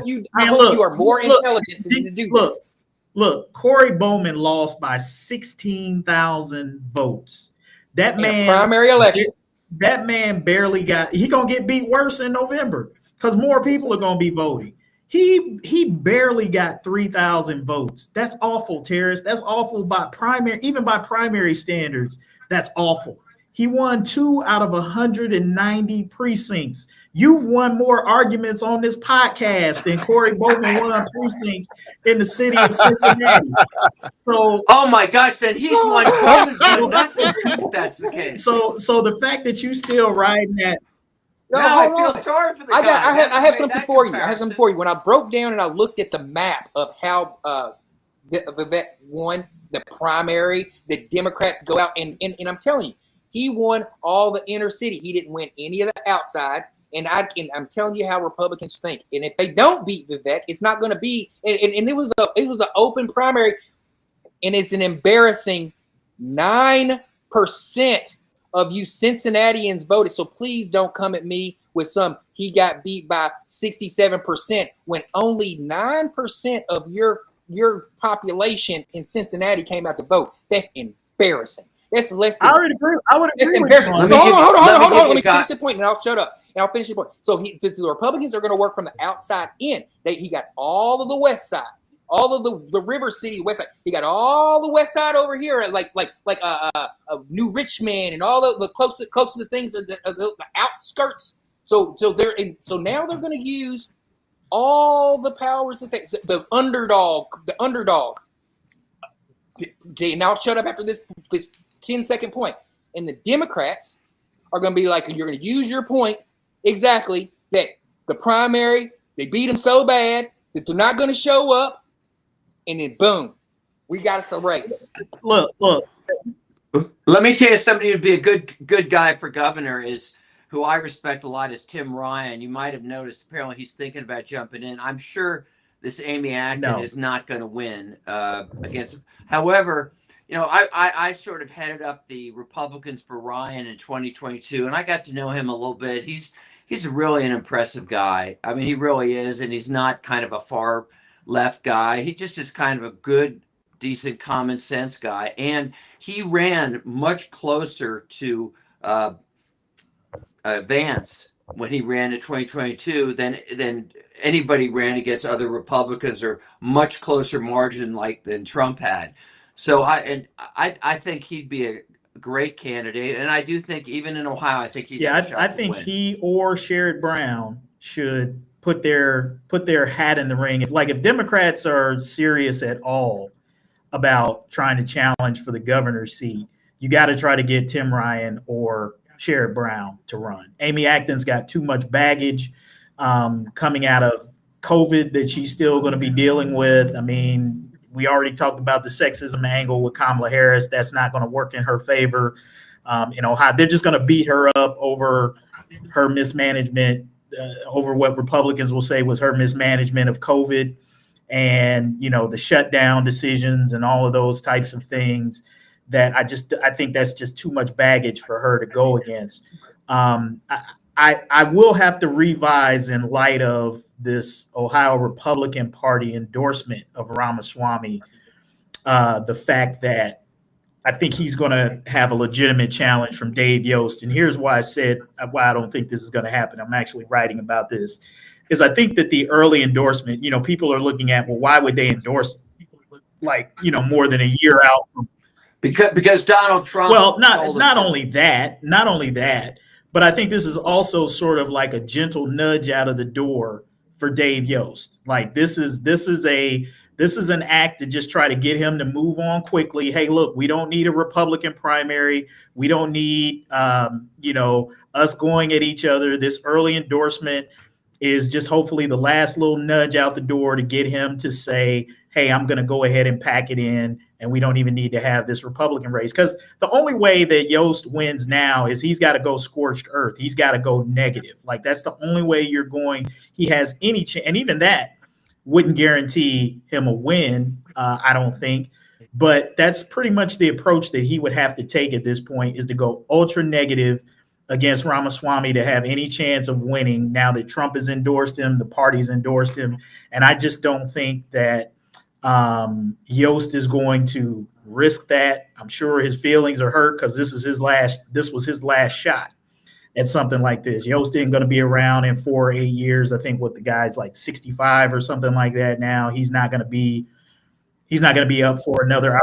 you are more intelligent to do this. Look, Corey Bowman lost by 16,000 votes. That man, primary election. That man barely got. He gonna get beat worse in November because more people are gonna be voting. He barely got 3,000 votes. That's awful, Terrence. That's awful even by primary standards. That's awful. He won 2 out of 190 precincts. You've won more arguments on this podcast than Corey Bowman won precincts in the city of Cincinnati. So, oh my gosh, then he's won Bowman's done nothing. If that's the case. So the fact that you still riding that. No, I feel sorry for the guy. I have something for you. I have something for you. When I broke down and I looked at the map of how Vivek won the primary, the Democrats go out and I'm telling you, he won all the inner city. He didn't win any of the outside. And I'm telling you how Republicans think. And if they don't beat Vivek, it's not going to be. And it was an open primary, and it's an embarrassing 9% of you Cincinnatians voted. So please don't come at me with he got beat by 67% when only 9% of your population in Cincinnati came out to vote. That's embarrassing. That's less than. I would agree. That's embarrassing. Hold on. Let me finish the point, and I'll shut up. And I'll finish the point. So the Republicans are going to work from the outside in. He got all of the west side, all of the River City west side. He got all the west side over here, like New Richmond and all the closest things, the outskirts. So now they're going to use all the powers that the underdog. Okay, now shut up after this 10-second point. And the Democrats are going to be like, you're going to use your point exactly that the primary, they beat them so bad that they're not going to show up. And then boom, we got us a race. Look. Let me tell you somebody who'd be a good guy for governor is who I respect a lot is Tim Ryan. You might have noticed apparently he's thinking about jumping in. I'm sure this Amy Acton is not going to win against him. However, I sort of headed up the Republicans for Ryan in 2022, and I got to know him a little bit. He's really an impressive guy. I mean, he really is, and he's not kind of a far left guy. He just is kind of a good, decent, common sense guy, and he ran much closer to Vance when he ran in 2022 than anybody ran against other Republicans, or much closer margin than Trump had. So I think he'd be a great candidate, and I do think even in Ohio, I think he'd have a shot I to think win. he or Sherrod Brown should put their hat in the ring. Like if Democrats are serious at all about trying to challenge for the governor's seat, you got to try to get Tim Ryan or Sherrod Brown to run. Amy Acton's got too much baggage coming out of COVID that she's still going to be dealing with. I mean, we already talked about the sexism angle with Kamala Harris. That's not going to work in her favor. In Ohio, they're just going to beat her up over her mismanagement, over what Republicans will say was her mismanagement of COVID, and the shutdown decisions and all of those types of things. That I think that's just too much baggage for her to go against. I will have to revise in light of this Ohio Republican Party endorsement of Ramaswamy, the fact that I think he's going to have a legitimate challenge from Dave Yost. And here's why I don't think this is going to happen. I'm actually writing about this. Is I think that the early endorsement, people are looking at, well, why would they endorse more than a year out from because Donald Trump. Well, not only that, but I think this is also sort of like a gentle nudge out of the door for Dave Yost. Like this is an act to just try to get him to move on quickly. Hey, look, we don't need a Republican primary. We don't need us going at each other. This early endorsement is just hopefully the last little nudge out the door to get him to say, hey, I'm going to go ahead and pack it in, and we don't even need to have this Republican race. Because the only way that Yost wins now is he's got to go scorched earth. He's got to go negative. Like, that's the only way he has any chance. And even that wouldn't guarantee him a win, I don't think. But that's pretty much the approach that he would have to take at this point, is to go ultra negative against Ramaswamy to have any chance of winning now that Trump has endorsed him, the party's endorsed him. And I just don't think that Yost is going to risk that. I'm sure his feelings are hurt because this was his last shot at something like this. Yost isn't going to be around in 4 or 8 years. I think what the guy's like 65 or something like that now. He's not going to be up for another.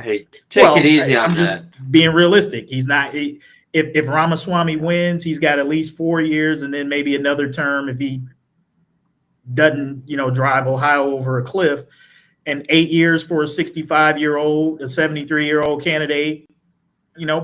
Hey, take it easy on I'm just being realistic. He's not. If Ramaswamy wins, he's got at least 4 years and then maybe another term if he doesn't, drive Ohio over a cliff. And 8 years for a 65-year-old, a 73-year-old candidate,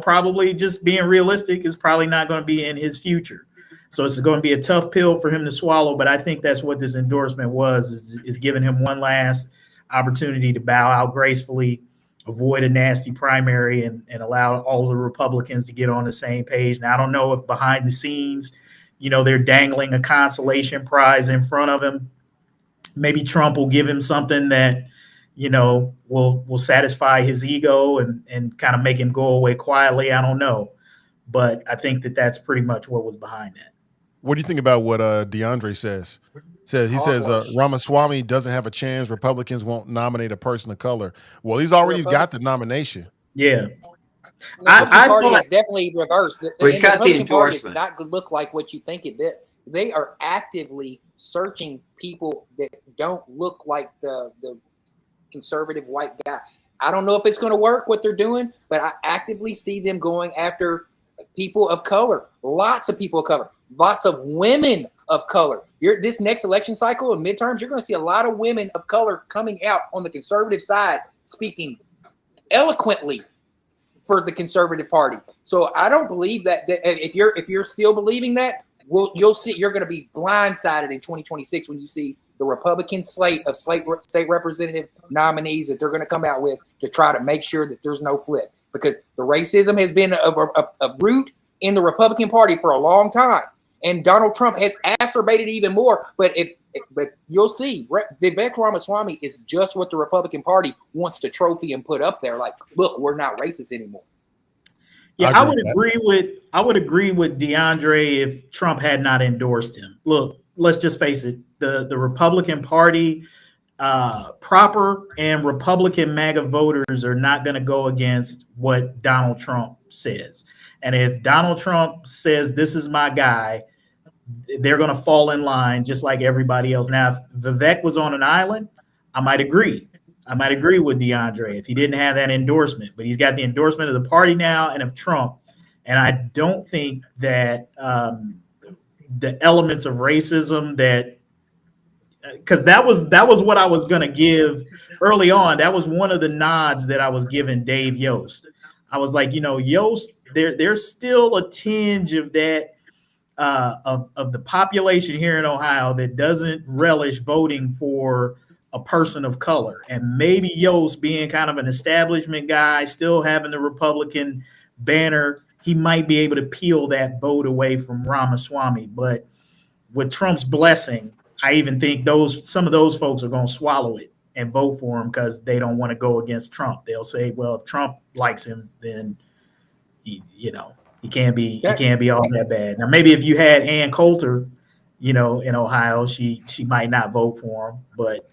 probably, just being realistic, is probably not going to be in his future. So it's going to be a tough pill for him to swallow. But I think that's what this endorsement is giving him one last opportunity to bow out gracefully, avoid a nasty primary, and allow all the Republicans to get on the same page. Now, I don't know if behind the scenes, they're dangling a consolation prize in front of him. Maybe Trump will give him something that, will satisfy his ego and kind of make him go away quietly. I don't know. But I think that that's pretty much what was behind that. What do you think about what DeAndre says? He says Ramaswamy doesn't have a chance. Republicans won't nominate a person of color. Well, he's already got the nomination. Yeah. The party is definitely reversed. He's got the endorsement. It's not going to look like what you think it did. They are actively searching people that don't look like the conservative white guy. I don't know if it's going to work what they're doing, but I actively see them going after people of color. Lots of people of color. Lots of women of color. This next election cycle and midterms, you're going to see a lot of women of color coming out on the conservative side, speaking eloquently for the conservative party. So I don't believe that if you're still believing that, you'll see you're going to be blindsided in 2026 when you see the Republican slate of state representative nominees that they're going to come out with to try to make sure that there's no flip, because the racism has been a root in the Republican Party for a long time, and Donald Trump has exacerbated even more. But you'll see, Vivek Ramaswamy is just what the Republican Party wants to trophy and put up there. Like, look, we're not racist anymore. Yeah, I would agree with DeAndre if Trump had not endorsed him. Look, let's just face it, the Republican Party proper and Republican MAGA voters are not going to go against what Donald Trump says. And if Donald Trump says, this is my guy, they're going to fall in line just like everybody else. Now, if Vivek was on an island, I might agree. I might agree with DeAndre if he didn't have that endorsement, but he's got the endorsement of the party now and of Trump. And I don't think that the elements of racism that, because that was what I was going to give early on. That was one of the nods that I was giving Dave Yost. I was like, Yost, there's still a tinge of that of the population here in Ohio that doesn't relish voting for a person of color. And maybe Yost, being kind of an establishment guy, still having the Republican banner, he might be able to peel that vote away from Ramaswamy. But with Trump's blessing, I even think some of those folks are going to swallow it and vote for him because they don't want to go against Trump. They'll say, well, if Trump likes him, then he can't be all that bad. Now, maybe if you had Ann Coulter, in Ohio, she might not vote for him, but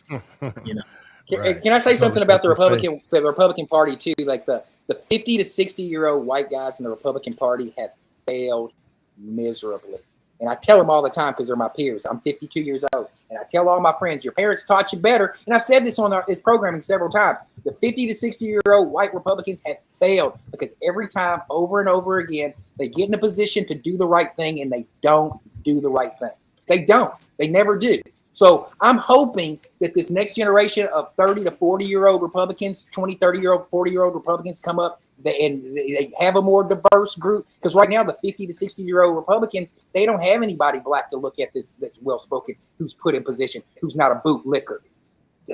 Right. Can I say something about the Republican Party too? Like the 50 to 60-year-old white guys in the Republican Party have failed miserably. And I tell them all the time because they're my peers. I'm 52 years old. And I tell all my friends, your parents taught you better. And I've said this on this programming several times. The 50 to 60-year-old white Republicans have failed because every time, over and over again, they get in a position to do the right thing and they don't do the right thing. They don't. They never do. So I'm hoping that this next generation of 30 to 40-year-old Republicans, 20, 30-year-old, 40-year-old Republicans come up and they have a more diverse group. Because right now, the 50 to 60-year-old Republicans, they don't have anybody black to look at that's well-spoken, who's put in position, who's not a bootlicker.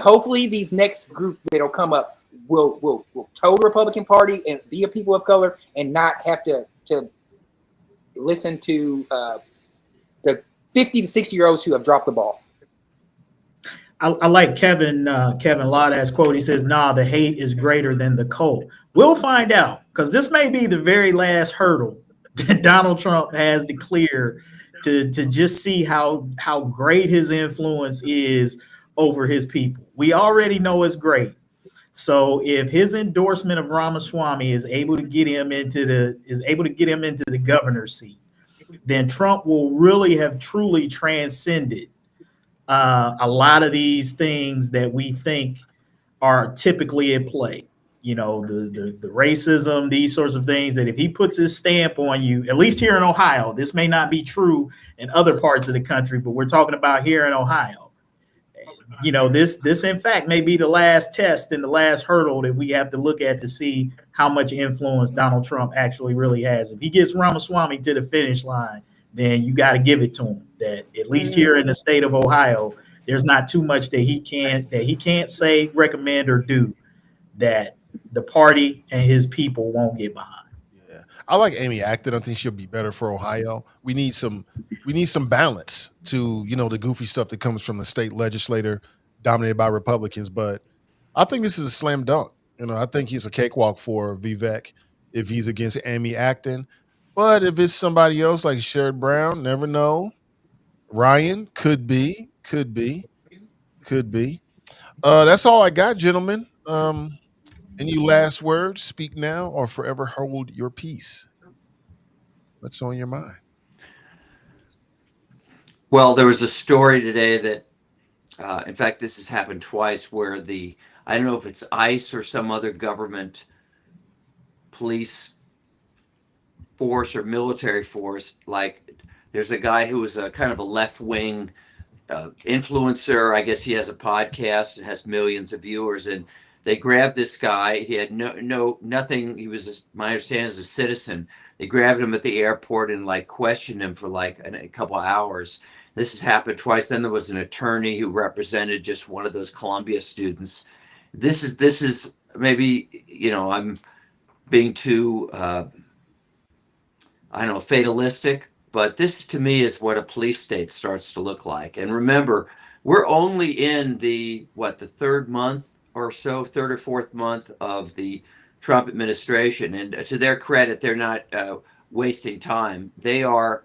Hopefully, these next group that'll come up will toe the Republican Party and be a people of color and not have to listen to the 50 to 60-year-olds who have dropped the ball. I like Kevin Loda's quote. He says, "Nah, the hate is greater than the cult." We'll find out, because this may be the very last hurdle that Donald Trump has to clear to just see how great his influence is over his people. We already know it's great. So if his endorsement of Ramaswamy is able to get him into the governor's seat, then Trump will really have truly transcended a lot of these things that we think are typically at play. The racism, these sorts of things, that if he puts his stamp on you, at least here in Ohio, this may not be true in other parts of the country, but we're talking about here in Ohio. This in fact may be the last test and the last hurdle that we have to look at to see how much influence Donald Trump actually really has. If he gets Ramaswamy to the finish line, then you got to give it to him that at least here in the state of Ohio, there's not too much that he can't say, recommend, or do that the party and his people won't get behind. Yeah, I like Amy Acton. I think she'll be better for Ohio. We need some balance to the goofy stuff that comes from the state legislature dominated by Republicans. But I think this is a slam dunk. I think he's a cakewalk for Vivek if he's against Amy Acton. But if it's somebody else like Sherrod Brown, never know. Ryan could be. That's all I got, gentlemen. Any last words? Speak now or forever hold your peace. What's on your mind? Well, there was a story today that, in fact, this has happened twice, where I don't know if it's ICE or some other government police force or military force, like there's a guy who was a kind of a left-wing influencer. I guess he has a podcast and has millions of viewers, and they grabbed this guy. He had nothing. He was, my understanding, is a citizen. They grabbed him at the airport and questioned him for a couple of hours. This has happened twice. Then there was an attorney who represented just one of those Columbia students. This is maybe, I'm being too fatalistic, but this to me is what a police state starts to look like. And remember, we're only in the third month or so, third or fourth month of the Trump administration. And to their credit, they're not wasting time. They are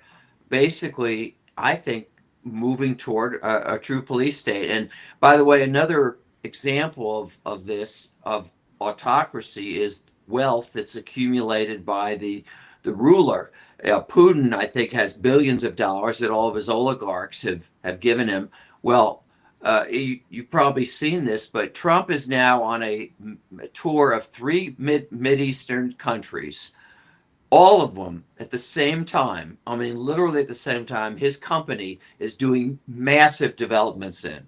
basically, I think, moving toward a true police state. And by the way, another example of this, of autocracy, is wealth that's accumulated by the ruler. Putin, I think, has billions of dollars that all of his oligarchs have given him. Well, you've probably seen this, but Trump is now on a tour of 3 Mideastern countries, all of them at the same time. I mean, literally at the same time. His company is doing massive developments in.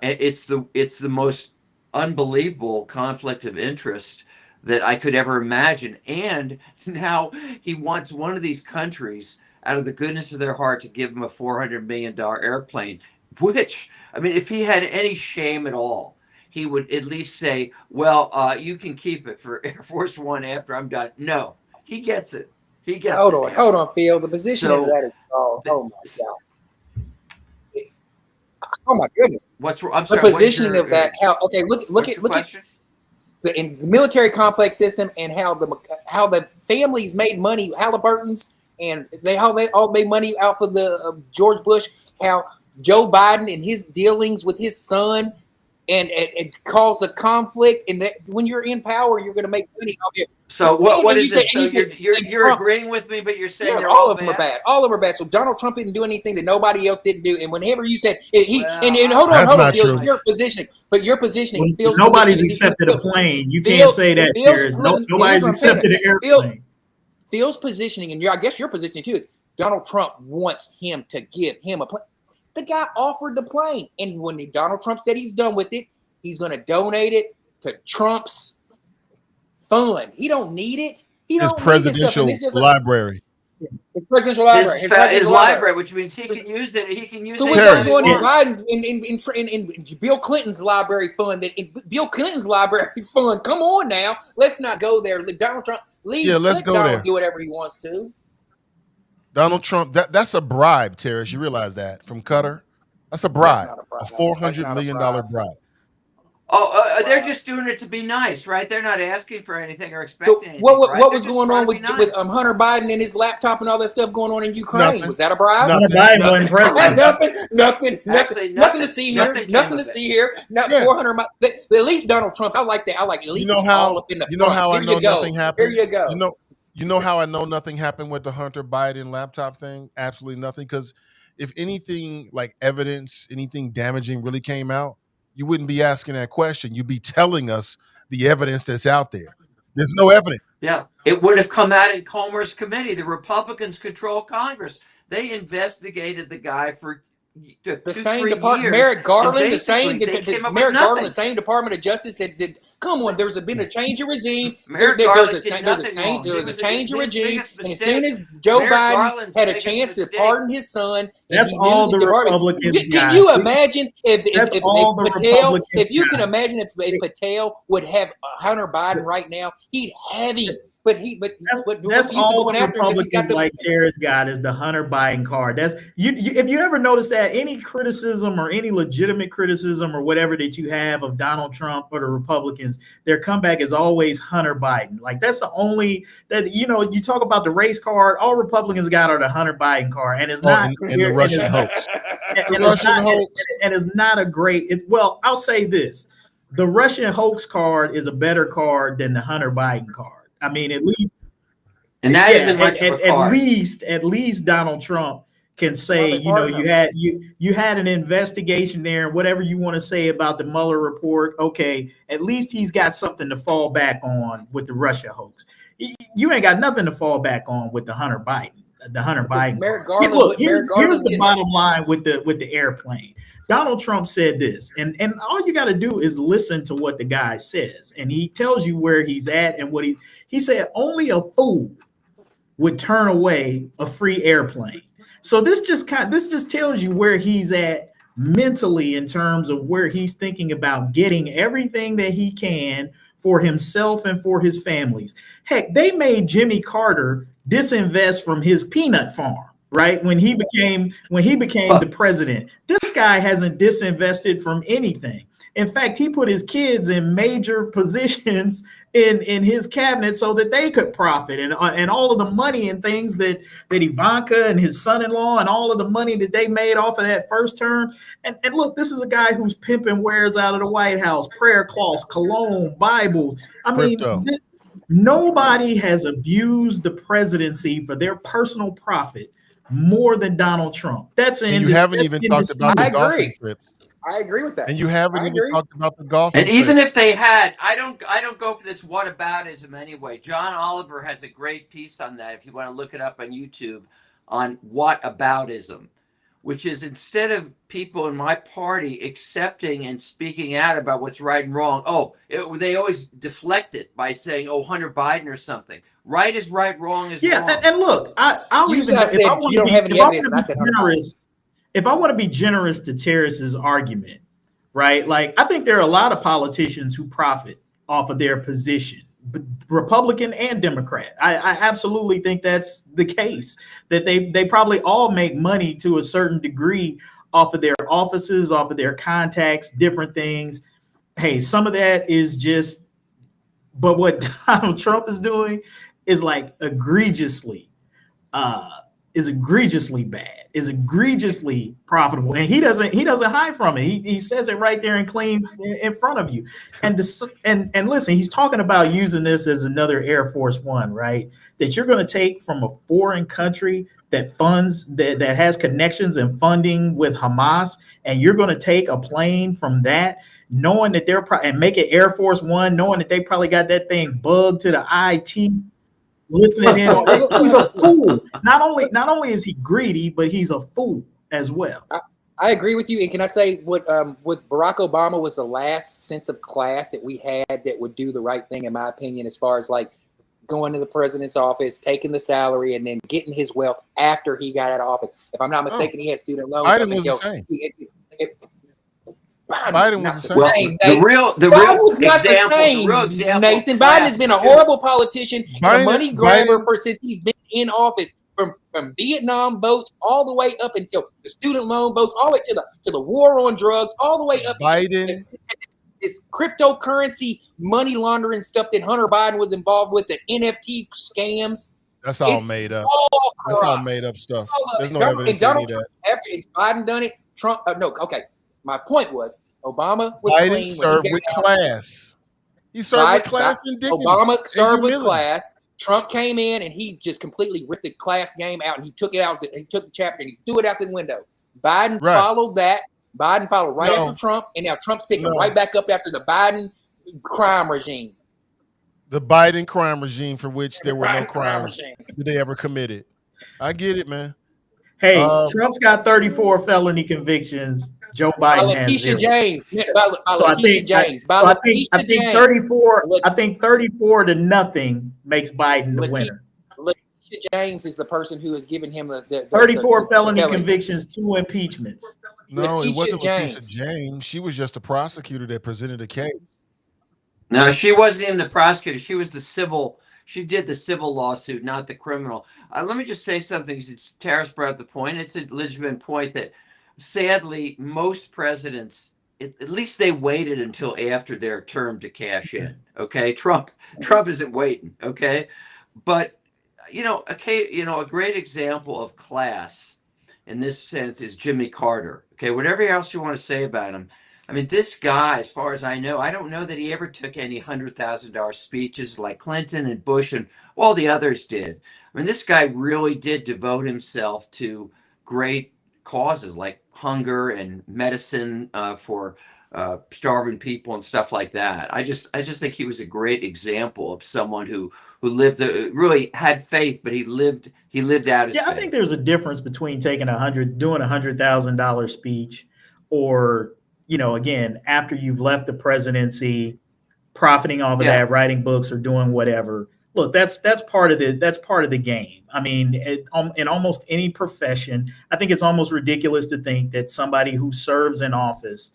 It's the most unbelievable conflict of interest that I could ever imagine. And now he wants one of these countries, out of the goodness of their heart, to give him a $400 million airplane, which, I mean, if he had any shame at all, he would at least say, well, you can keep it for Air Force One after I'm done. No, he gets it. He gets hold it. Hold on, Phil. The position of that is, oh my God. Oh my goodness! I'm sorry. The positioning of that. How? Okay, look at in the military complex system and how the families made money. Halliburton's and they all made money out for the George Bush. How Joe Biden and his dealings with his son and it caused a conflict. And that when you're in power, you're going to make money. Okay. So what is this? So you're agreeing with me, but you're saying they're all of them are bad. All of them are bad. So Donald Trump didn't do anything that nobody else didn't do. And whenever you said hold on, Phil, your positioning. Phil's nobody's accepted a plane. You can't say that. Nobody's accepted an airplane. Phil's positioning, and I guess your positioning too, is Donald Trump wants him to give him a plane. The guy offered the plane, and when Donald Trump said he's done with it, he's going to donate it to Trump's fund. He don't need it. He his don't presidential need this library. His presidential library. His library, which means he can use it. He can use so it. So we got Biden's in Bill Clinton's library fund. Bill Clinton's library fund. Come on now, let's not go there. Donald Trump, let's go Donald there. Do whatever he wants to. Donald Trump, that's a bribe, Terrence. You realize that from Qatar? That's a bribe. A $400 million bribe. Oh, they're just doing it to be nice, right? They're not asking for anything or expecting anything. What was going on with Hunter Biden and his laptop and all that stuff going on in Ukraine? Nothing. Was that a bribe? Nothing to see here. Nothing to see here. Not 400. At least Donald Trump. I like that. I like at least all up in the. You know how I know nothing happened? Here you go. You know how I know nothing happened with the Hunter Biden laptop thing? Absolutely nothing. Because if anything like evidence, anything damaging really came out, you wouldn't be asking that question. You'd be telling us the evidence that's out there. There's no evidence. Yeah, it would have come out in Comer's committee. The Republicans control Congress. They investigated the guy for the same department. Merrick Garland, the same Department of Justice that did. Come on, there's been a change of regime. There was a change of regime, and as soon as Joe Biden had a chance to pardon his son, that's all the Republicans. Can you imagine if Patel? If you can imagine if Patel would have Hunter Biden right now, he'd have him. That's all the Republicans like Terrence got is the Hunter Biden card. That's if you ever notice that any criticism or any legitimate criticism or whatever that you have of Donald Trump or the Republicans, their comeback is always Hunter Biden. Like that's the only that you talk about the race card. All Republicans got are the Hunter Biden card, and it's not and the Russian hoax. And it's not a great. I'll say this: the Russian hoax card is a better card than the Hunter Biden card. I mean, at least, and that isn't much of a card. At least Donald Trump can say, you had an investigation there, whatever you want to say about the Mueller report. Okay, at least he's got something to fall back on with the Russia hoax. You ain't got nothing to fall back on with the Hunter Biden. Here's the bottom line with the airplane. Donald Trump said this, and all you got to do is listen to what the guy says, and he tells you where he's at and what he said. Only a fool would turn away a free airplane. So this just tells you where he's at mentally in terms of where he's thinking about getting everything that he can for himself and for his families. Heck, they made Jimmy Carter disinvest from his peanut farm. Right when he became the president, this guy hasn't disinvested from anything. In fact, he put his kids in major positions in his cabinet so that they could profit, and all of the money and things that Ivanka and his son-in-law and all of the money that they made off of that first term. And look, this is a guy who's pimping wares out of the White House: prayer cloths, cologne, Bibles. I mean, nobody has abused the presidency for their personal profit more than Donald Trump. You haven't even talked about the golfing trips. I agree with that. And you haven't even talked about the golf. And even if they had, I don't go for this whataboutism anyway. John Oliver has a great piece on that if you want to look it up on YouTube on whataboutism, which is instead of people in my party accepting and speaking out about what's right and wrong, they always deflect it by saying, Hunter Biden or something. Right is right, wrong is wrong. And look, I'll even said if I want you don't have any evidence, and I said generous, if I want to be generous to Terrace's argument, right? Like, I think there are a lot of politicians who profit off of their position, Republican and Democrat. I absolutely think that's the case, that they probably all make money to a certain degree off of their offices, off of their contacts, different things. Hey, some of that is just, but what Donald Trump is doing is like egregiously bad, is egregiously profitable, and he doesn't hide from it. He says it right there and clean in front of you. And listen, he's talking about using this as another Air Force One, right? That you're going to take from a foreign country that funds that has connections and funding with Hamas, and you're going to take a plane from that, knowing that and make it Air Force One, knowing that they probably got that thing bugged to the IT. Listening in, he's a fool. Not only is he greedy, but he's a fool as well. I agree with you. And can I say what Barack Obama was the last sense of class that we had that would do the right thing, in my opinion, as far as like going to the president's office, taking the salary, and then getting his wealth after he got out of office. If I'm not mistaken, he had student loans. Biden was the same. Biden was the same. The real example, Nathan Biden has been a horrible politician and a money grabber since he's been in office. From Vietnam votes all the way up until the student loan votes, all the way to the war on drugs, all the way up. Biden, this cryptocurrency money laundering stuff that Hunter Biden was involved with, the NFT scams. That's all made up. That's all made up stuff. There's no evidence to any of that. After Biden done it, Trump. No, okay. My point was Obama was Biden clean. Served with class. He served with class and dignity. Obama served with class. Trump came in and he just completely ripped the class game out, and he took it out. He took the chapter and he threw it out the window. Biden followed that. Biden followed after Trump, and now Trump's picking right back up after the Biden crime regime. The Biden crime regime, for which there were no crimes that they ever committed. I get it, man. Hey, Trump's got 34 felony convictions. Joe Biden has 0. James. I think 34 to nothing makes Biden the winner. Letitia James is the person who has given him the 34 felony convictions, 2 impeachments. No, it wasn't Letitia James. She was just a prosecutor that presented a case. No, she wasn't even the prosecutor. She was the civil. She did the civil lawsuit, not the criminal. Let me just say something. Terrace brought up the point. It's a legitimate point that, sadly, most presidents, at least they waited until after their term to cash in. Okay, Trump isn't waiting. Okay, but a great example of class in this sense is Jimmy Carter. Okay, whatever else you want to say about him, I mean, this guy, as far as I know, I don't know that he ever took any $100,000 speeches like Clinton and Bush and all the others did. I mean, this guy really did devote himself to great causes like hunger and medicine for starving people and stuff like that. I just think he was a great example of someone who lived really had faith, but he lived out his faith. I think there's a difference between doing $100,000 speech, or again, after you've left the presidency, profiting off of that, writing books or doing whatever. Look, that's part of the game. I mean, in almost any profession, I think it's almost ridiculous to think that somebody who serves in office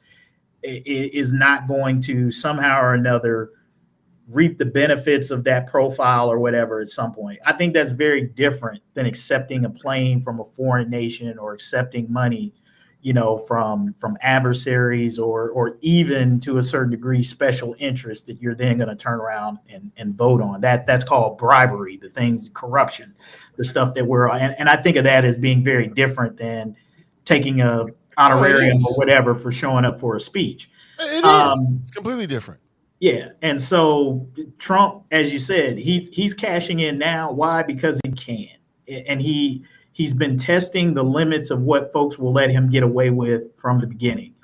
is not going to somehow or another reap the benefits of that profile or whatever at some point. I think that's very different than accepting a plane from a foreign nation or accepting money, from adversaries or even to a certain degree special interest that you're then going to turn around and vote on. That's called bribery, the things, corruption, the stuff that and I think of that as being very different than taking a honorarium or whatever for showing up for a speech. It is. It's completely different. Yeah. And so Trump, as you said, he's cashing in now. Why? Because he can. And he's been testing the limits of what folks will let him get away with from the beginning.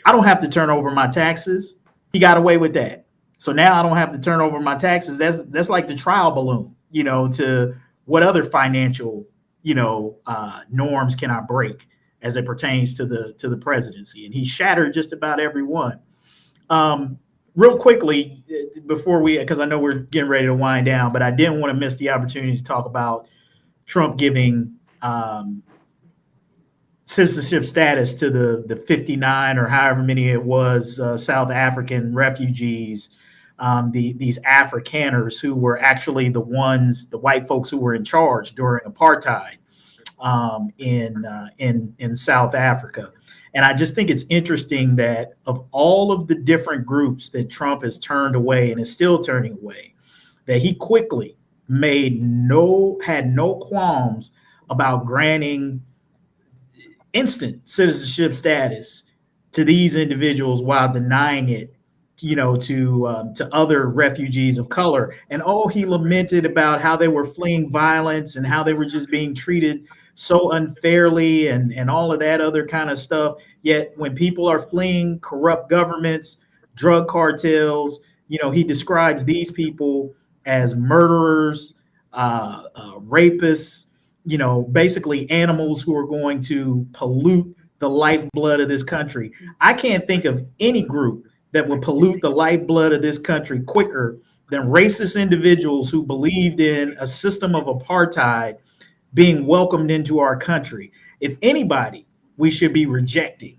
I don't have to turn over my taxes. He got away with that. So now I don't have to turn over my taxes. That's like the trial balloon, to what other financial, norms can I break as it pertains to the presidency. And he shattered just about every one. Real quickly, before because I know we're getting ready to wind down, but I didn't want to miss the opportunity to talk about Trump giving citizenship status to the 59 or however many it was South African refugees, these Afrikaners who were actually the white folks who were in charge during apartheid in South Africa. And I just think it's interesting that of all of the different groups that Trump has turned away and is still turning away, that he quickly had no qualms about granting instant citizenship status to these individuals while denying it, to other refugees of color. And he lamented about how they were fleeing violence and how they were just being treated so unfairly and all of that other kind of stuff. Yet when people are fleeing corrupt governments, drug cartels, he describes these people as murderers, rapists, basically animals who are going to pollute the lifeblood of this country. I can't think of any group that would pollute the lifeblood of this country quicker than racist individuals who believed in a system of apartheid being welcomed into our country. If anybody, we should be rejecting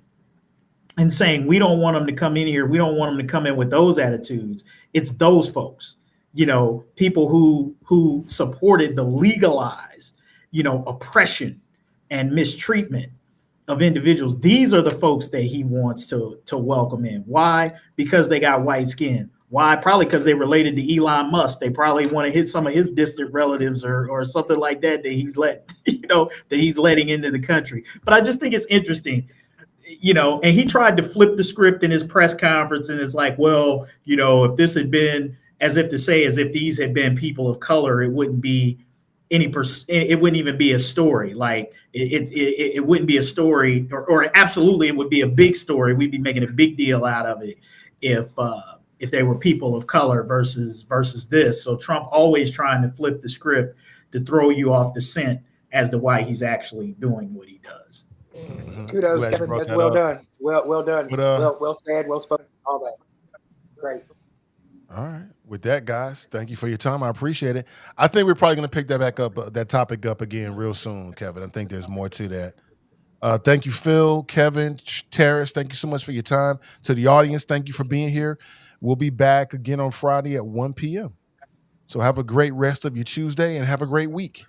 and saying, we don't want them to come in here. We don't want them to come in with those attitudes. It's those folks, people who supported the legalized, oppression and mistreatment of individuals. These are the folks that he wants to welcome in. Why? Because they got white skin. Why? Probably because they related to Elon Musk. They probably want to hit some of his distant relatives or something like that he's letting into the country. But I just think it's interesting, and he tried to flip the script in his press conference and it's like, well, if this had been as if these had been people of color, it wouldn't be it wouldn't even be a story. Like it wouldn't be a story or absolutely it would be a big story. We'd be making a big deal out of it if they were people of color versus this. So Trump always trying to flip the script to throw you off the scent as to why he's actually doing what he does. Kudos, Kevin. That's well done. Well done. Well said. Well spoken. All that. Great. All right. With that, guys, thank you for your time. I appreciate it. I think we're probably going to pick that topic up again real soon, Kevin. I think there's more to that. Thank you, Phil, Kevin, Terrace. Thank you so much for your time. To the audience, thank you for being here. We'll be back again on Friday at 1 p.m. So have a great rest of your Tuesday and have a great week.